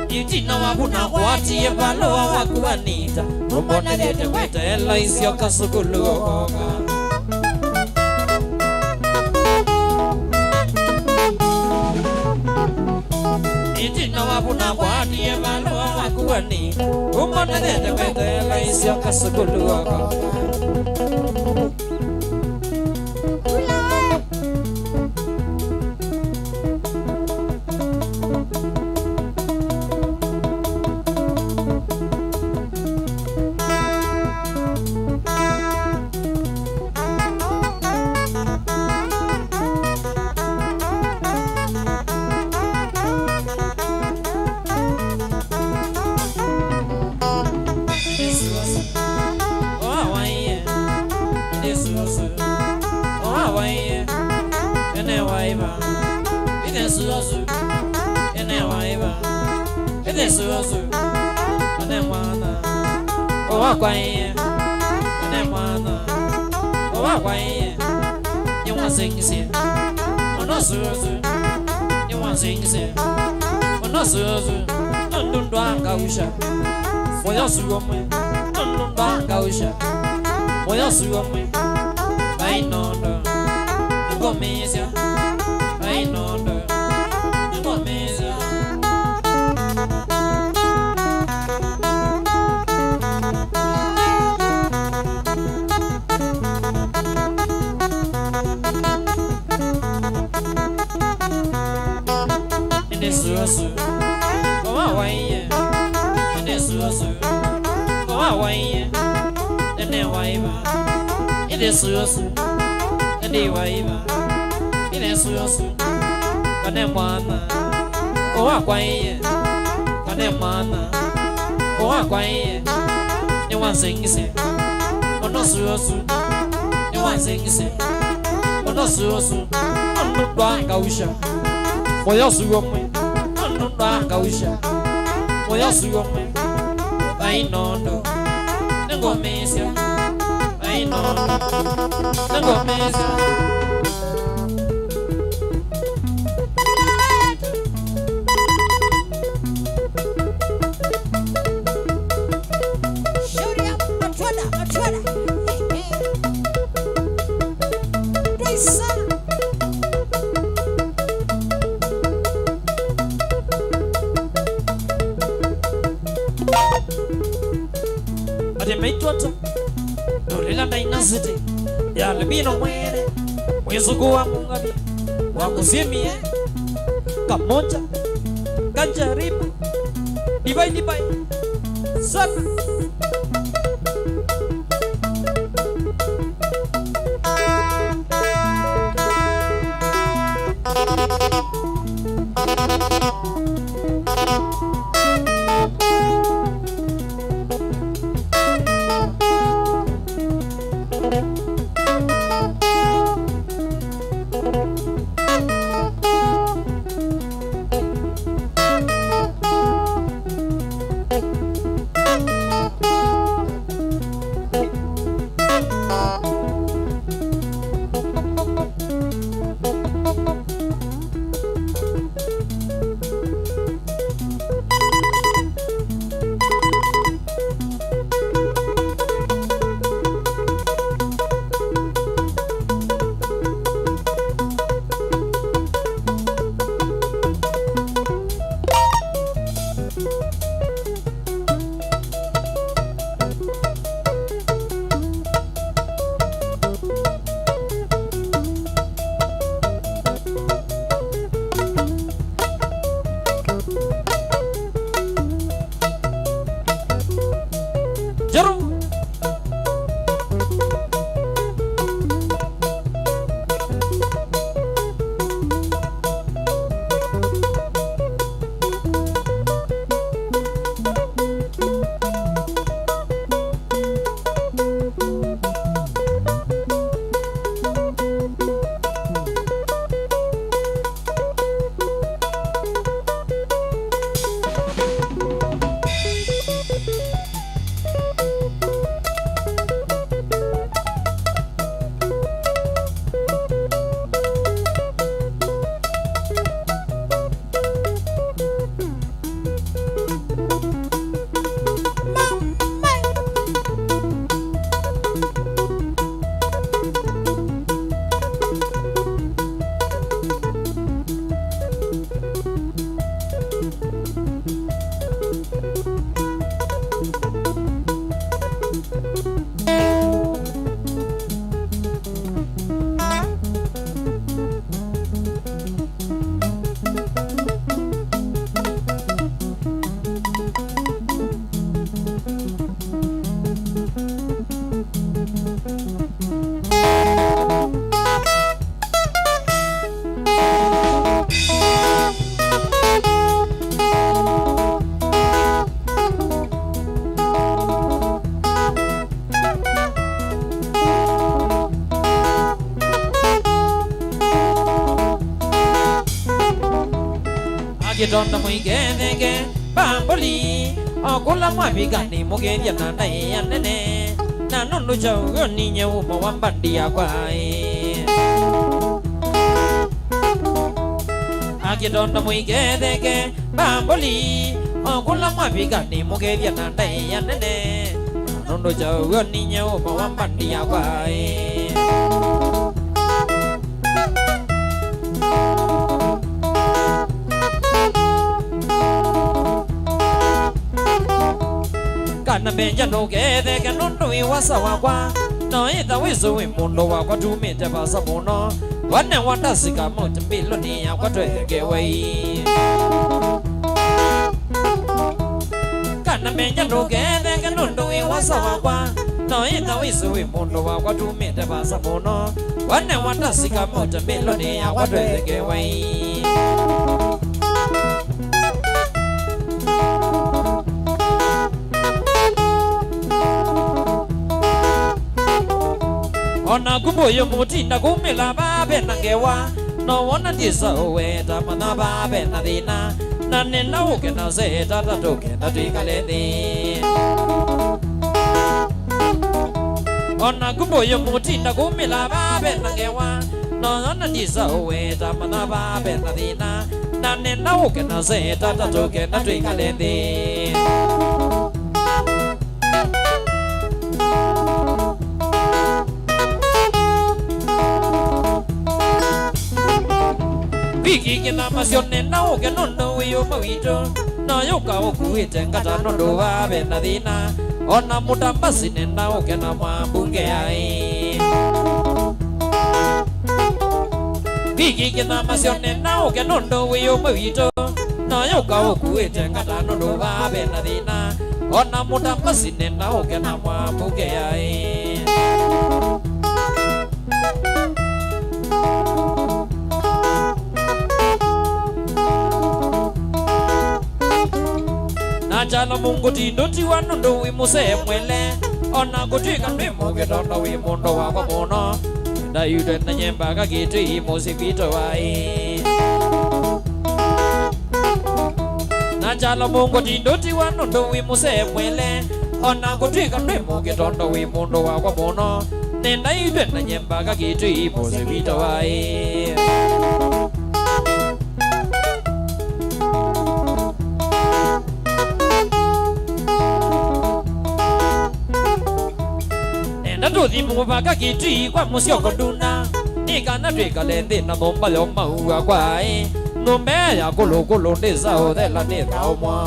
Yutina wabuna wati ye baloa wakuanita Mbona dete weta ela isio kasukulu ogoga Yutina wabuna wati ye baloa wakuanita Mbona dete weta ela isio kasukulu ogoga Moya suome, nundanga usha. Moya suome, ai nondo, ngomezia, ai nondo, ngomezia. Indesuasu, oawaye. Indesuasu. Waiye, ene waiba, ine suyosu, ene waiba, ine suyosu, kane mwana, owa kwaiye, kane mwana, owa kwaiye, ni wanzengise, ono suyosu, ni wanzengise, ono suyosu, ono dwanga usha, moya suyomwe, ono dwanga usha, moya suyomwe, ai nondo. Ngomezia, ai nondo, ngomezia. meitwata Nolila dynasty ya Albino Mwene Mwezugu wa Mungabi wa Musimie Kamoja Kanjaribu Dibai Sana Donda muigedege bamboli Okula mwabigani mugeria nana ya nene Na nundu chaugo ninye umo wambandi ya kwae Donda muigedege bamboli Okula mwabigani mugeria nana ya nene Na nundu chaugo ninye umo wambandi ya kwae Na benja no gede ke nundu iwasa wakwa no ita wizu imundo wakwa tumite basa muno wane watasika muti miloni yakwa twege wei Kana benja no gede ke nundu iwasa wakwa no ita wizu imundo wakwa tumite basa muno wane watasika muti miloni yakwa twege wei Ona kumboyo mutinda kumila babe nangewa No wana tisa uweta mana babe na dina Na nena uke na zeta tatuke na tuikaledi Ona kumboyo mutinda kumila babe nangewa No wana tisa uweta mana babe na dina Na nena uke na zeta tatuke na tuikaledi Biki na masione na uke nondo wiyo mawito Na yoka okuite ngata nondo wabe na dina ona mutambasi nenda uke na mwambunge ai bigi kina masio nenda uke nondo wiyo mawito na yoka ukuite ngata nondo babe na dina ona mutambasi nenda uke na mwambunge ai Najala mungu tindoti wanondo wimuse mwele ona kutika mwimo getondo wimundo wako mono da yude na nyemba kakitu imusi kwito wai Najala mungu tindoti wanondo wimuse mwele ona kutika mwimo getondo wimundo wako mono nenda yude na nyemba kakitu imusi kwito wai Tuthi muvaka kitui kwa musioko duna Nikana twika lendi na momba yo maua kwae Ngombe ya kulu ndisa uthela nitha umwa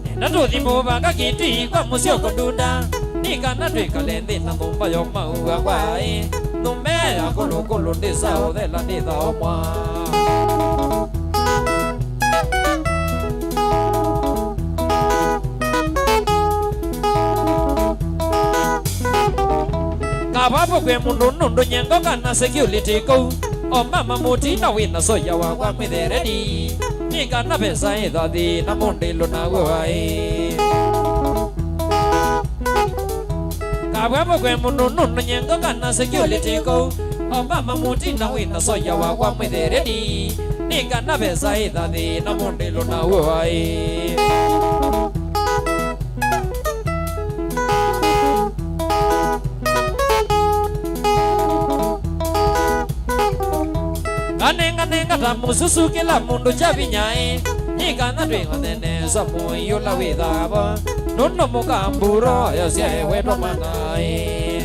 Nenda tuthi muvaka kitui kwa musioko duna Nikana twika lendi na momba yo maua kwae Ngombe ya kulu ndisa uthela nitha umwa Kapapo kwe mundu nundu nyengo kana security ko O mama muti na wina soya wakwa mitheredi Nika na pesa idhathi na mundilo na guai Kapapo kwe mundu nundu nyengo kana security ko O mama muti na wina soya wakwa mitheredi Nika na pesa idhathi na mundilo na guai Nenga tamususu kila mundu chavinyai Nikana twingo nene samuyo la widhava Nuno mukamburo yosye weto manai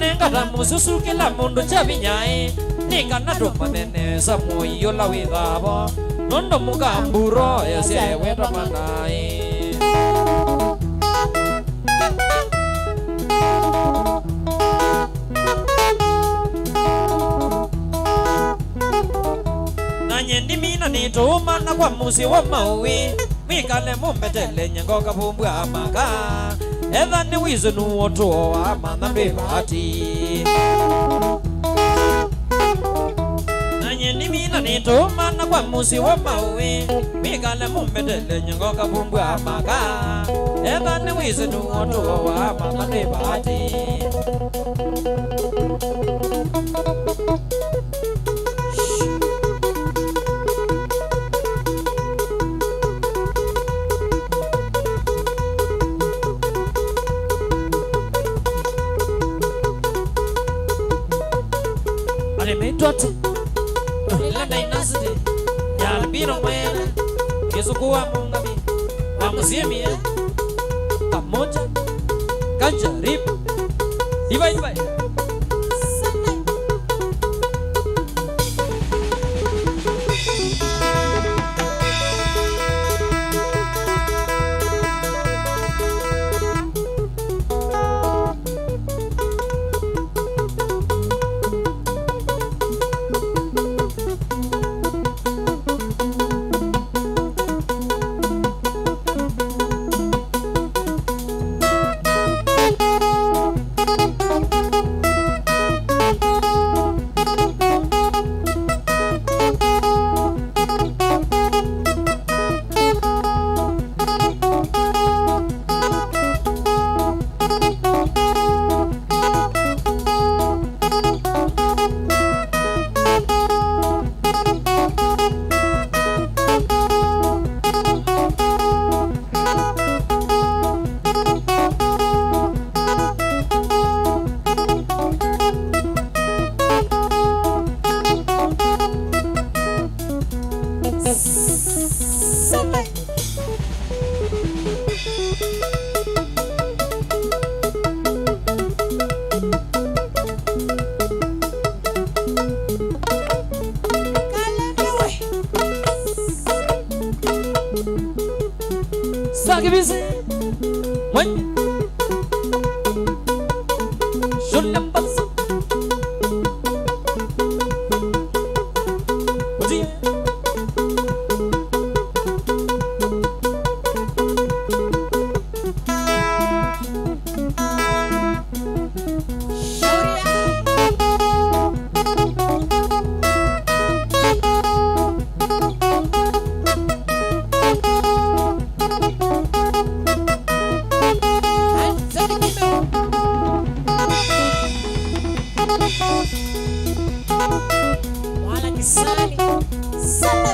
Nenga tamususu kila mundu chavinyai Nikana twingo nene samuyo la widhava Nuno mukamburo yosye weto manai Nyendi mina nituma na kwa musi wa maui Mikale mumbetele nyengo kapumbwa maka Etha ni wizu nuoto wa manandwe vati Nyendi mina nituma na kwa musi wa maui Mikale mumbetele nyengo kapumbwa maka Etha ni wizu nuoto wa manandwe vati Tote Ilanda inasite Yalbino mwele Kisukuwa mungami Wamusiemi Pamoja Kanjaribu Ibai Kibisi Mwenye Shulambasa Uzie Wala kisani Sana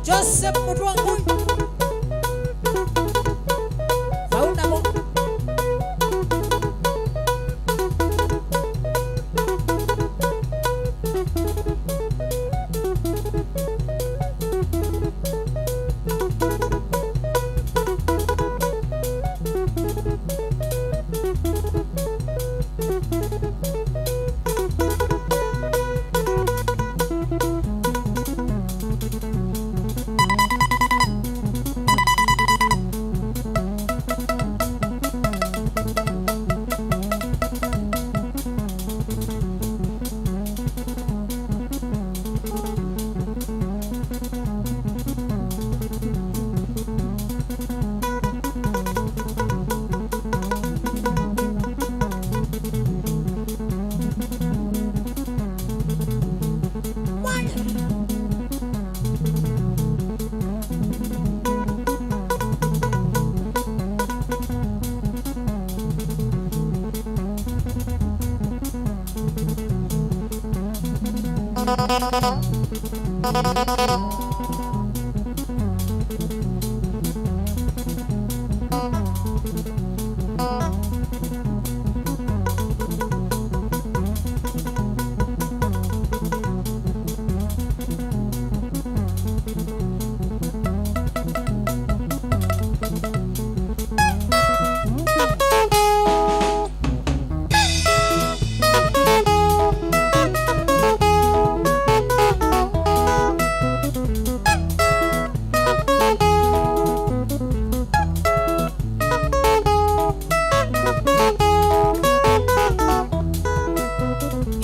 Joseph Mudwangu Fauna mo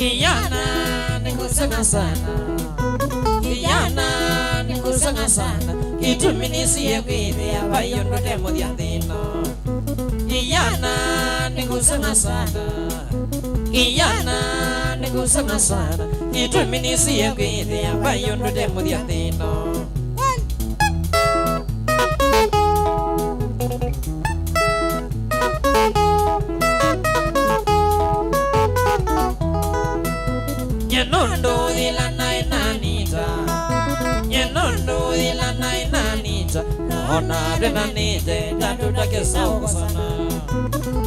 Kijana nikusanga sana, kijana nikusanga sana, kituminisiye kwithia bayondo demo dia thino. Kijana nikusanga sana, kijana nikusanga sana, kituminisiye kwithia bayondo demo dia thino. Nyenondo ila nainanita, nyenondo ila nainanita, naona renanite tatu take sauko sana.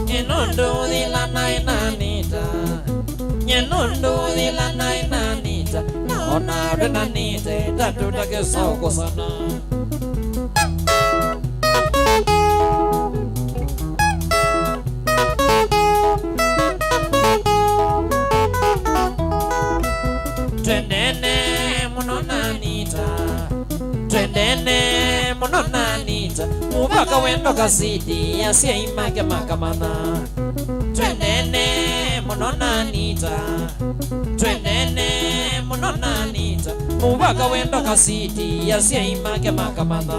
Nyenondo ila nainanita, nyenondo ila nainanita, naona renanite tatu take sauko sana. Twendene munonanita, twendene munonanita, mubaka wendo kasidi asiye imake makamana. Twendene munonanita, twendene munonanita, mubaka wendo kasidi asiye imake makamana.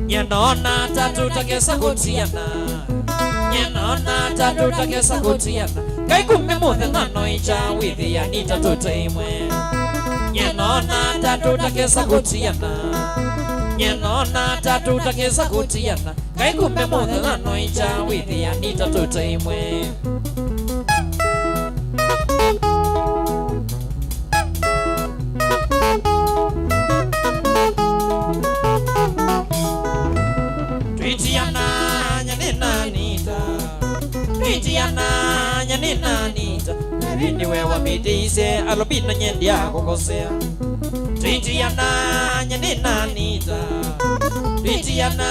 Nyenona tatu takesa kutiana, nyenona tatu takesa kutiana, kai kumbe muthe nano icha withia ni tatu taimwe. Nyenona tatu takesa kutiana, nyenona tatu takesa kutiana, kai kumbe muthe nano icha withia ni tatu taimwe. Twitiana nyaninanita, nabini wewa mitise alobina nyendi yako kosea. Twitiana nyaninanita, twitiana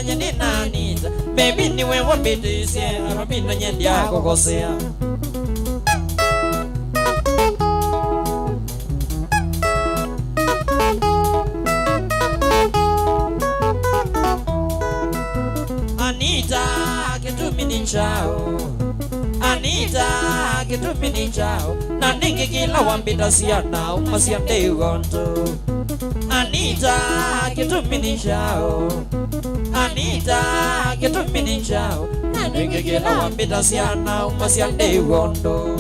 nyaninanita, nabini wewa mitise alobina nyendi yako kosea. Anita kitumini chao, Anita kitumini chao, na ningi kila wambita siana umasia ndeugonto. Anita kitumini chao, Anita kitumini chao, na ningi kila wambita siana umasia ndeugonto.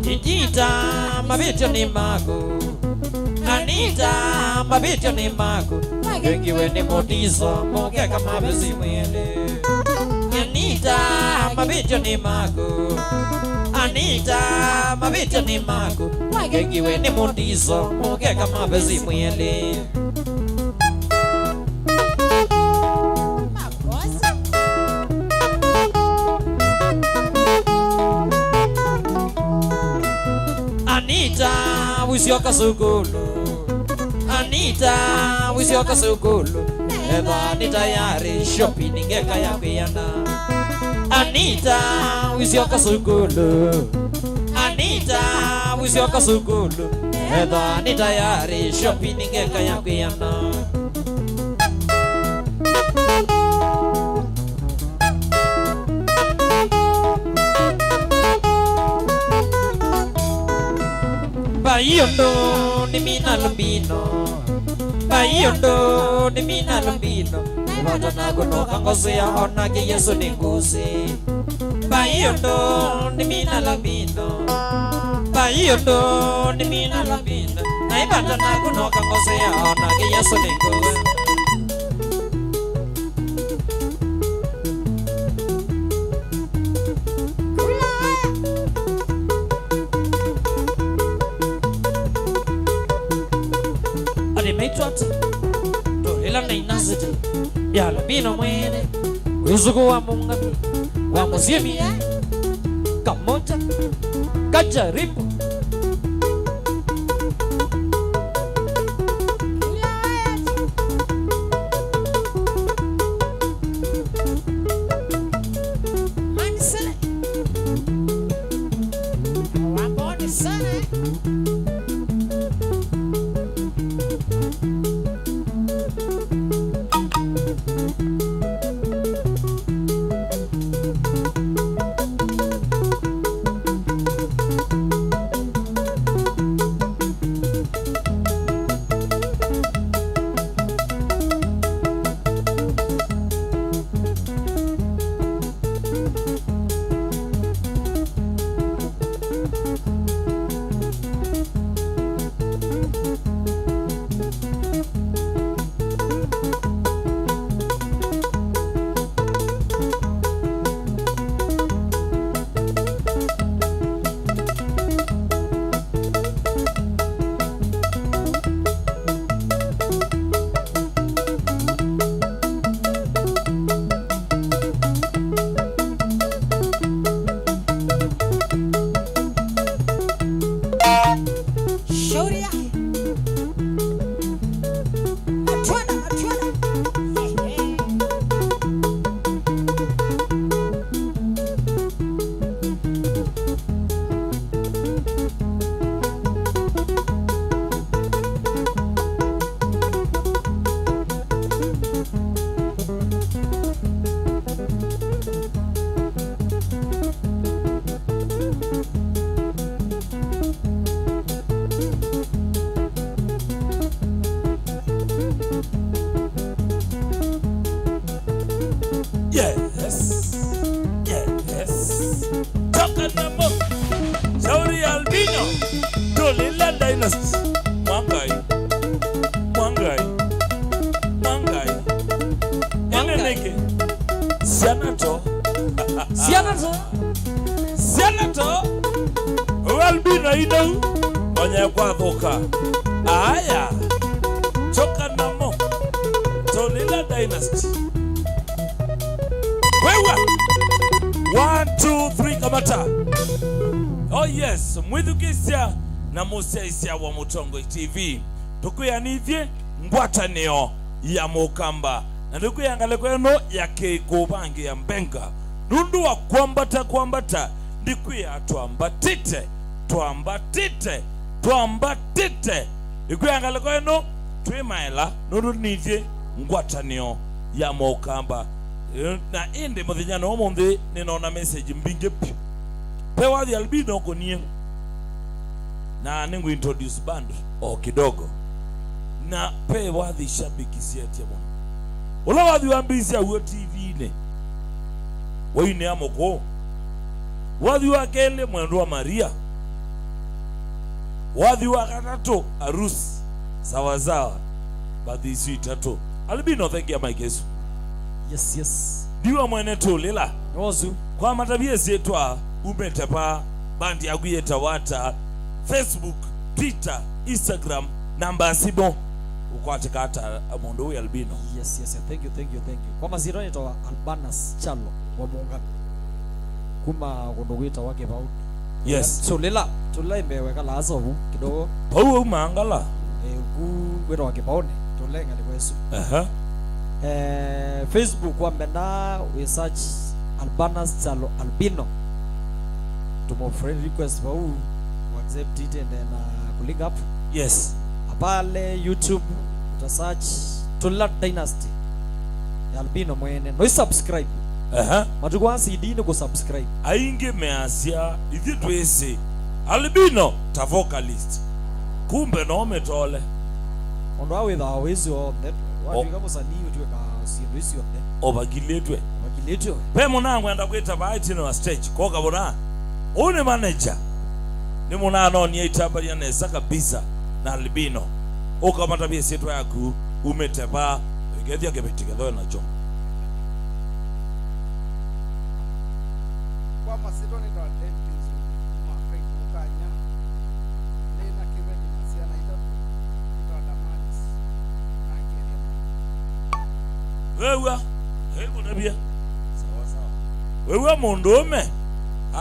Anita mabityo ni mako, Anita mabityo ni mako, wengiwe ni motizo moke kama bezi mwende. Anita mabityo ni mako, Anita mabityo ni mako, wengiwe ni motizo moke kama bezi mwende. Anita wisioka sukulu, Anita wisioka sukulu, eba ni tayari shopping ngeka ya kuyana. Anita wisioka sukulu, Anita wisioka sukulu, eba ni tayari shopping ngeka ya kuyana. Bayondo ni mina lumbino, bayondo ni mina lumbino, wata na gono kangoze ya ona ke Yesu ni nguzi. Bayondo ni mina lumbino, bayondo ni mina lumbino, na ibata na gono kangoze ya ona ke Yesu ni nguzi. Tuhila na inazite ya labino mwene wizugu wa mungabi wa muziemi kamoja kajaribu Yes. Toka na mo. Shauri Albino. Tulila Dynasty. Mwangai. Eneneke. Senator. Albino ino. Onye kwa thoka. Aya. Toka na mo. Tulila Dynasty. Wewe. 1, 2, 3 kamata. Oh yes, mwithukisia na museisia wa Mutongo TV. Tukuyanithie ngwatanio ya Mukamba. Na tukuyangale kweno ya Keikubangi ya Mbenga. Nundu wa kwambata ndikuya tuambatite. Ikuyangale kweno twimaila nundu nithie ngwatanio ya Mukamba. Na indi muthinyano omuthi ninona message mbinge pe wathi Albino konie na ningu introduce band kidogo na pe wathi shabiki siatia mwana ula wathi wambisi huo TV ne waine amoko wathi wakele mwendo wa Maria wathi wakatatu arusi sawasawa bathi sui tatu Albino thank you Mike Yesu. Yes. Diwa mwene tulila. Ozu. Kwa matabia zetwa umetepa bandi ya guye tawata Facebook, Twitter, Instagram, namba sibo ukwate kata amondo we Albino. Yes. Thank you. Kwa mazironi to Albanas Chalo wa Munga. Kuma gondogwita wake bau. Yes. Tulila imeweka lazo kidogo. Pau mangala. Gwero wake baone. Tulenga ni kwesu. Facebook wambenda we search Albanas Chalo Albino. Tumo friend request bau accept it and then link up. Yes. Apale YouTube uta search Tulila Dynasty Albino mwene no subscribe. Matukuwa CD no go subscribe. Ainge measia ithi twese Albino ta vocalist. Kumbe no metole. Ondo awe da wezi on that. Watu kama sanii wetu ka siendisi on that. Obagiletwe. Obagiletwe. Pe munangu enda kwita baiti no stage koka bona. Une manager. Ni munano ni itabali na saka kabisa na Albino. Okamata bia setu yaku umetepa gethia gebetigetho na jo. Kwa Macedonia ndo atendezi mwaka ikukanya nena kiveni masiana ita ndo adamani na kenya Wewe hebu nabia sawa wewe mondome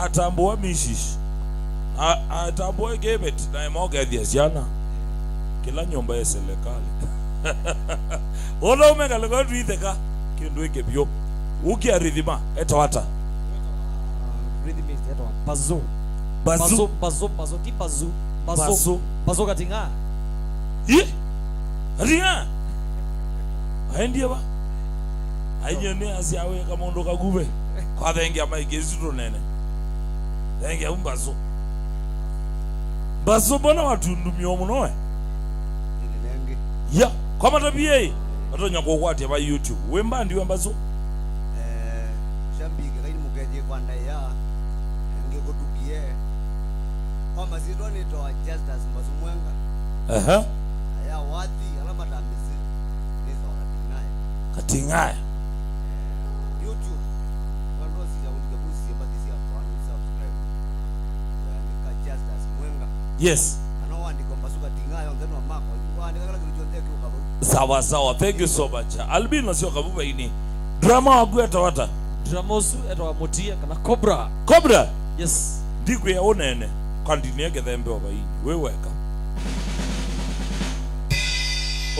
atambua mishish atambua gebet na moga diasiana kila nyumba ya serikali wala umegalego tuitheka kindu ikebyo ukiarithima etawata rhythm is that one bazo katinga ria aendia ba ainyone asiawe kamondo kagube kwa thengia maigezi tunene thengia umbazo bona watundumio munoe nengi ya kwa matabie watonya kokwatia ba YouTube wemba ndiwe mbazo shambike kaini mukeje kwanda ya ngekutukie kwa Macedonia ndo just as mazumwenga ya wati alama tambizi nizo katingaya YouTube wandozi ya ulikabusi mbadisi ya kwa subscribe nika just as mwenga yes anaoandika mbasuka tingayo ngeno mako andika kala kijonde kiukabu sawa thank you so much Albino sio kabuba ini drama wagweta wata dramosu etwa mutia kana cobra yes digwe ya onene continue gethembe obai weweka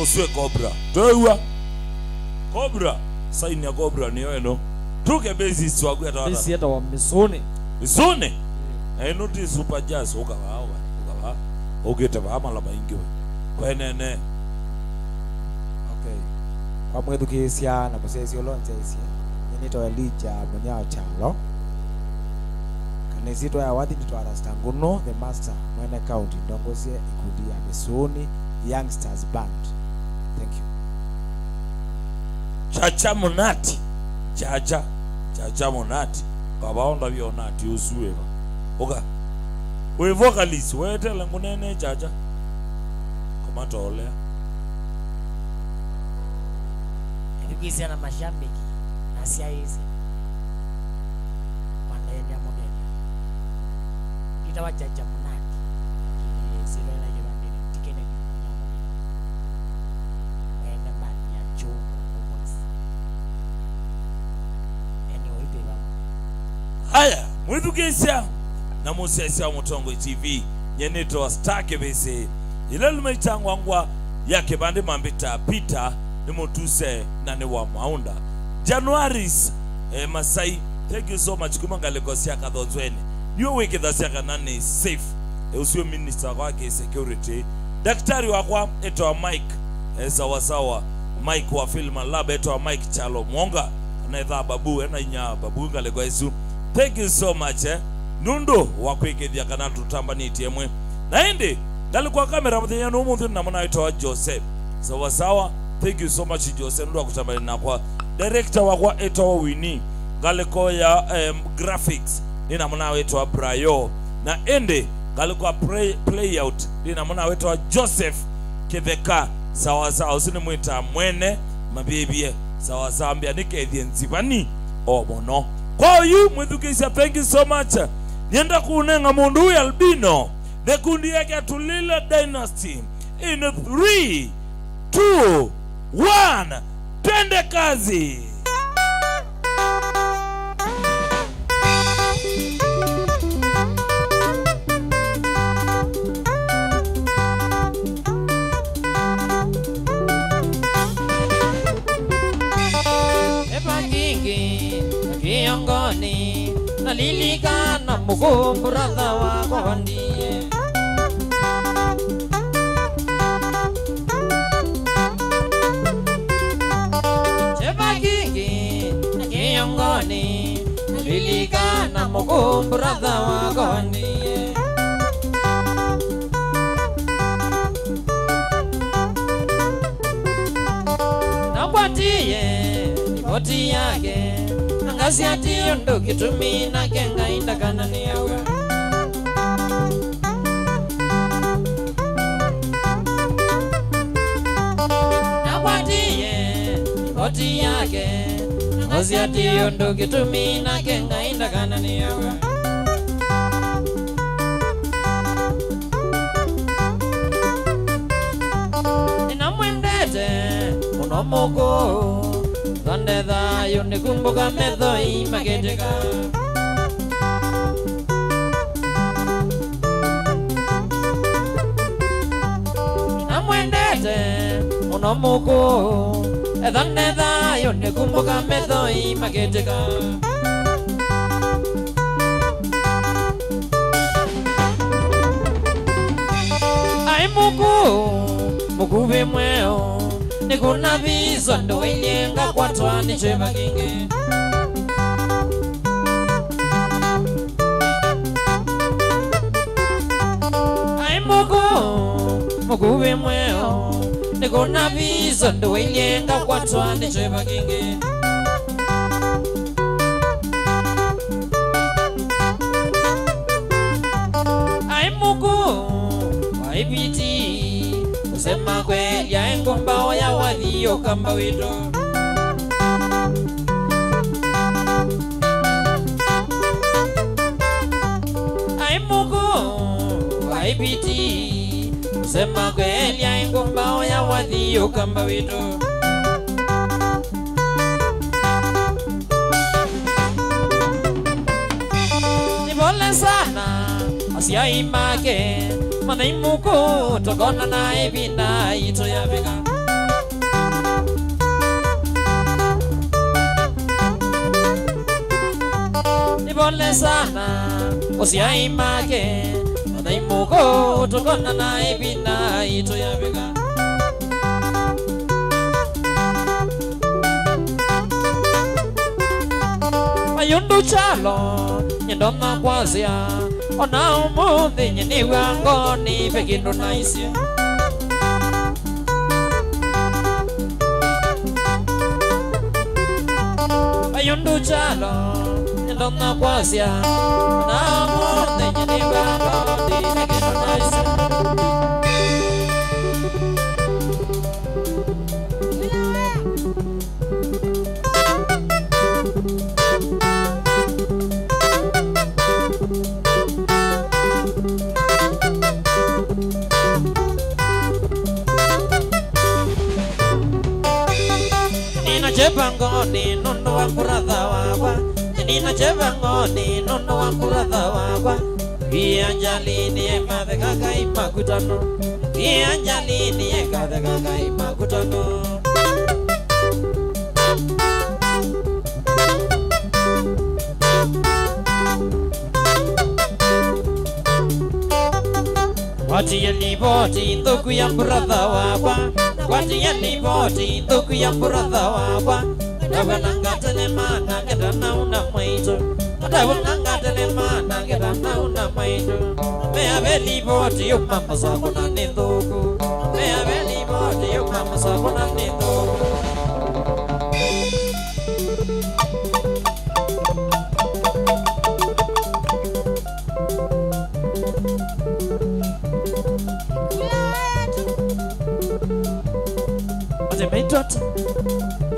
oswe cobra sign ya cobra ni eno tuke basis wagweta wata basi eta wa misone eno ti super jazz ukawa ogete ba mala maingi kwenene okay kwa mwethukisia na musesi olontesia nito Elija Munyao Chalo kanezito ya wathi nitwara stanguno the master mwene county ndongozie ikundi ya Misuni Youngsters Band. Thank you. Chacha Munati chacha monati kabaonda bionati usueba oka we vocalist we tell ngunene chacha kama tolea Nikisia na mashambiki na sia hizi wanaenda modeli itawa chacha monati sile na jibandini tikene enda mbali ya chuo haya mwithukisya na musesya Mutongo TV nyenito wa Starke bese ile lumeitangwangwa yake bande mambita Peter ni mutuse na ni wa maunda Januaris Masai. Thank you so much kumangalekosya kadhozweni niyo wiki dhasya nani safe usio minister wake security daktari wakwa eto Mike sawa Mike wa Film Lab eto Mike Chalo Mwonga na edha babu ena inya babu ngalekwesu. Thank you so much nundo wakwikithia kana tutamba nitiemwe na indi ngalikuwa kamera muthenya no munthu na mwana witwa Joseph sawa. Thank you so much Joseph ndo akutambani na kwa director wakwa eto Winnie ngaliko ya graphics nina mwana witwa Brayo na indi ngalikuwa play out nina mwana witwa Joseph Kitheka sawa usini mwita mwene mabibie sawa mbia nikethie nzibani obono kwa yu mwithukisya. Thank you so much nienda kunenga mundu huyu albino nekundi yake Tulile Dynasty in 3 2 1 twende kazi. Kiongoni nalilika na mukumburadha wako wandie Cheba kingi na kiongoni nalilika na mukumburadha wako wandie Nangwatie nipoti yake Ngasi ati yondo kitumi na kenga indakana ni yawe Nangwatie nipoti yake Ngasi ati yondo kitumi na kenga indakana ni yawe Ninamwendete unomoko Donde da yone kumbuka medho imaketeka Namwendete unomuku Donde da yone kumbuka medho imaketeka Ai muku vimweo Nikuna viso ndo ilenga kwa twani chema kingi Ai muku vimweo Nikuna viso ndo ilenga kwa twani chema kingi Ai muku waipiti Sema kweli ya engomba ya wadhiyo kamba wito Ai muku waipiti Sema kweli ya engomba ya wadhiyo kamba wito Nipole sana Asia imake Mana imuku tokona na ebina ito ya vika Nipole sana Osia imake Mana imuku tokona na ebina ito ya vika Mayundu chalo Nyendona kwazia Ona umuthi nyeni wangoni pekindo naisye yundu chalo ndonna kwasia na mo de nyibando di nekinonaisa Jebangoni nono wa brother wakwa nina jebangoni nono wa brother wakwa Ianjalini ekadega kai makutano Ianjalini ekadega kai makutano Wati yali boti ndoku ya brother wakwa Wati yali boti ndoku ya brother wakwa Dawananga telemana gedana una maito Dawananga telemana gedana una maito Mea beli boti yo mama sakuna nindoku Mea beli boti yo mama sakuna nindoku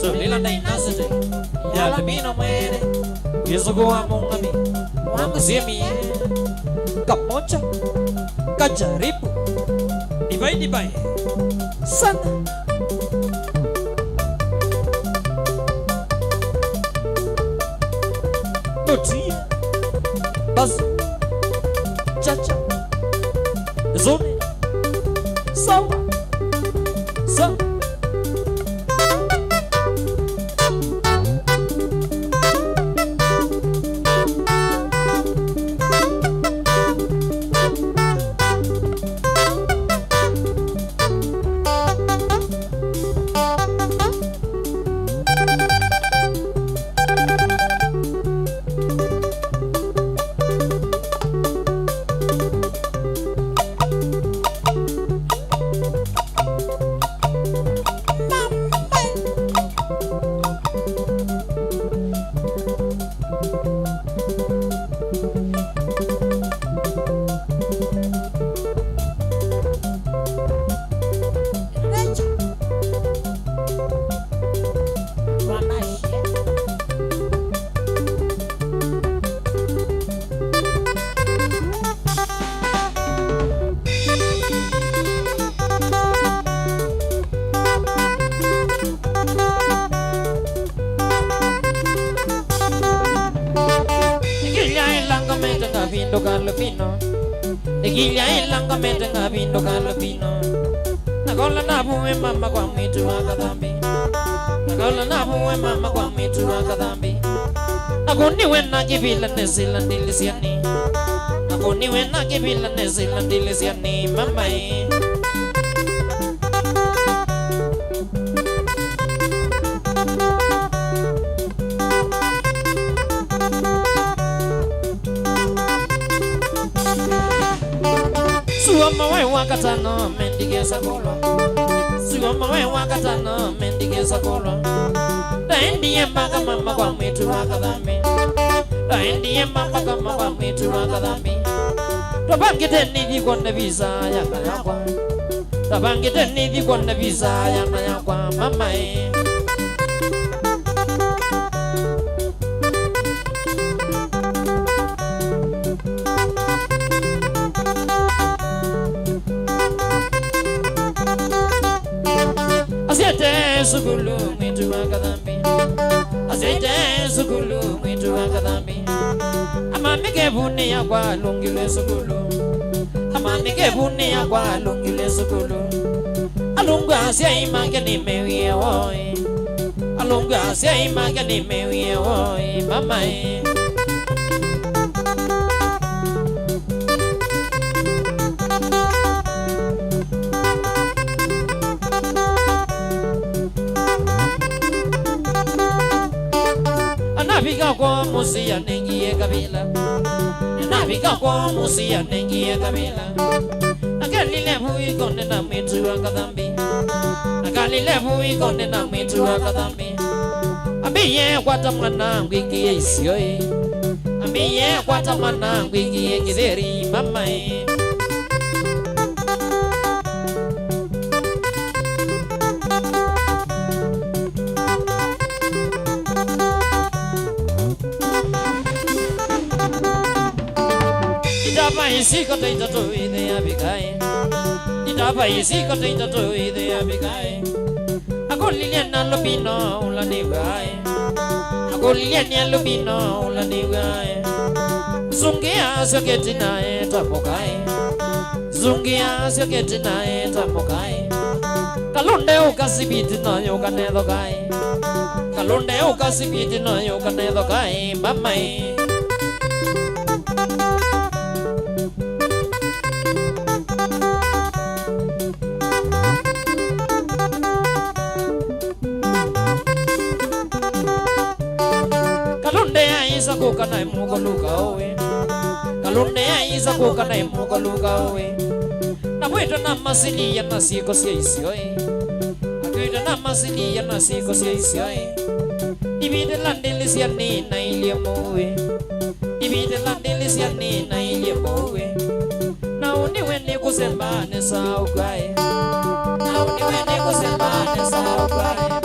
Tulila na inasite Yala mino mwere Yesugu wa mungami Wangu simi Kamocha Kajaribu Dibai Sana Notia Bazu Chacha Zone Sawa Sawa Vindo kalapino Nagola nabuwe mama kwa mwitu wakadhambi Nagola nabuwe mama kwa mwitu wakadhambi Nagoniwe na kibila nesila ndilisiani Nagoniwe na kibila nesila ndilisiani mama Suama we wakatano mendigeza kolo Suama we wakatano mendigeza kolo Daendiye mpaka mama kwa mwitu wakadhambi Daendiye mpaka mama kwa mwitu wakadhambi Tabangite nidi kwa visa yana yakwa Tabangite nidi kwa visa yana yakwa mama Sukulu mwitu wakadhambi Azete sukulu mwitu wakadhambi Amamike buni ya kwa lungile sukulu Amamike buni ya kwa lungile sukulu Alungu asya imake ni mewie woi Alungu asya imake ni mewie woi mama Navika kwa musia nengie kabila Navika kwa musia nengie kabila Nakalile hui kone na mwitu wakadhambi Nakalile hui kone na mwitu wakadhambi Ambiye kwata mwana ngwingi isio Ambiye kwata mwana ngwingi ngideri mama Didaba isiko teita to ide abigai Didaba isiko teita to ide abigai Agoliana lubino la nigai Agoliana lubino la nigai Zungia soketina tamokai Zungia soketina tamokai Kalonde ukasibiti na yoga nedokai Kalonde ukasibiti na yoga nedokai mamai Isa kuka na imuka luka owe Kalunde isa kuka na imuka luka owe Na mwita na masili ya nasiko siya isyo Akwita na masili ya nasiko siya isyo Ibide landili siya ni na ilia mowe Ibide landili siya ni na ilia mowe Na uniwe ni kusembane sa ukae Na uniwe ni kusembane sa ukae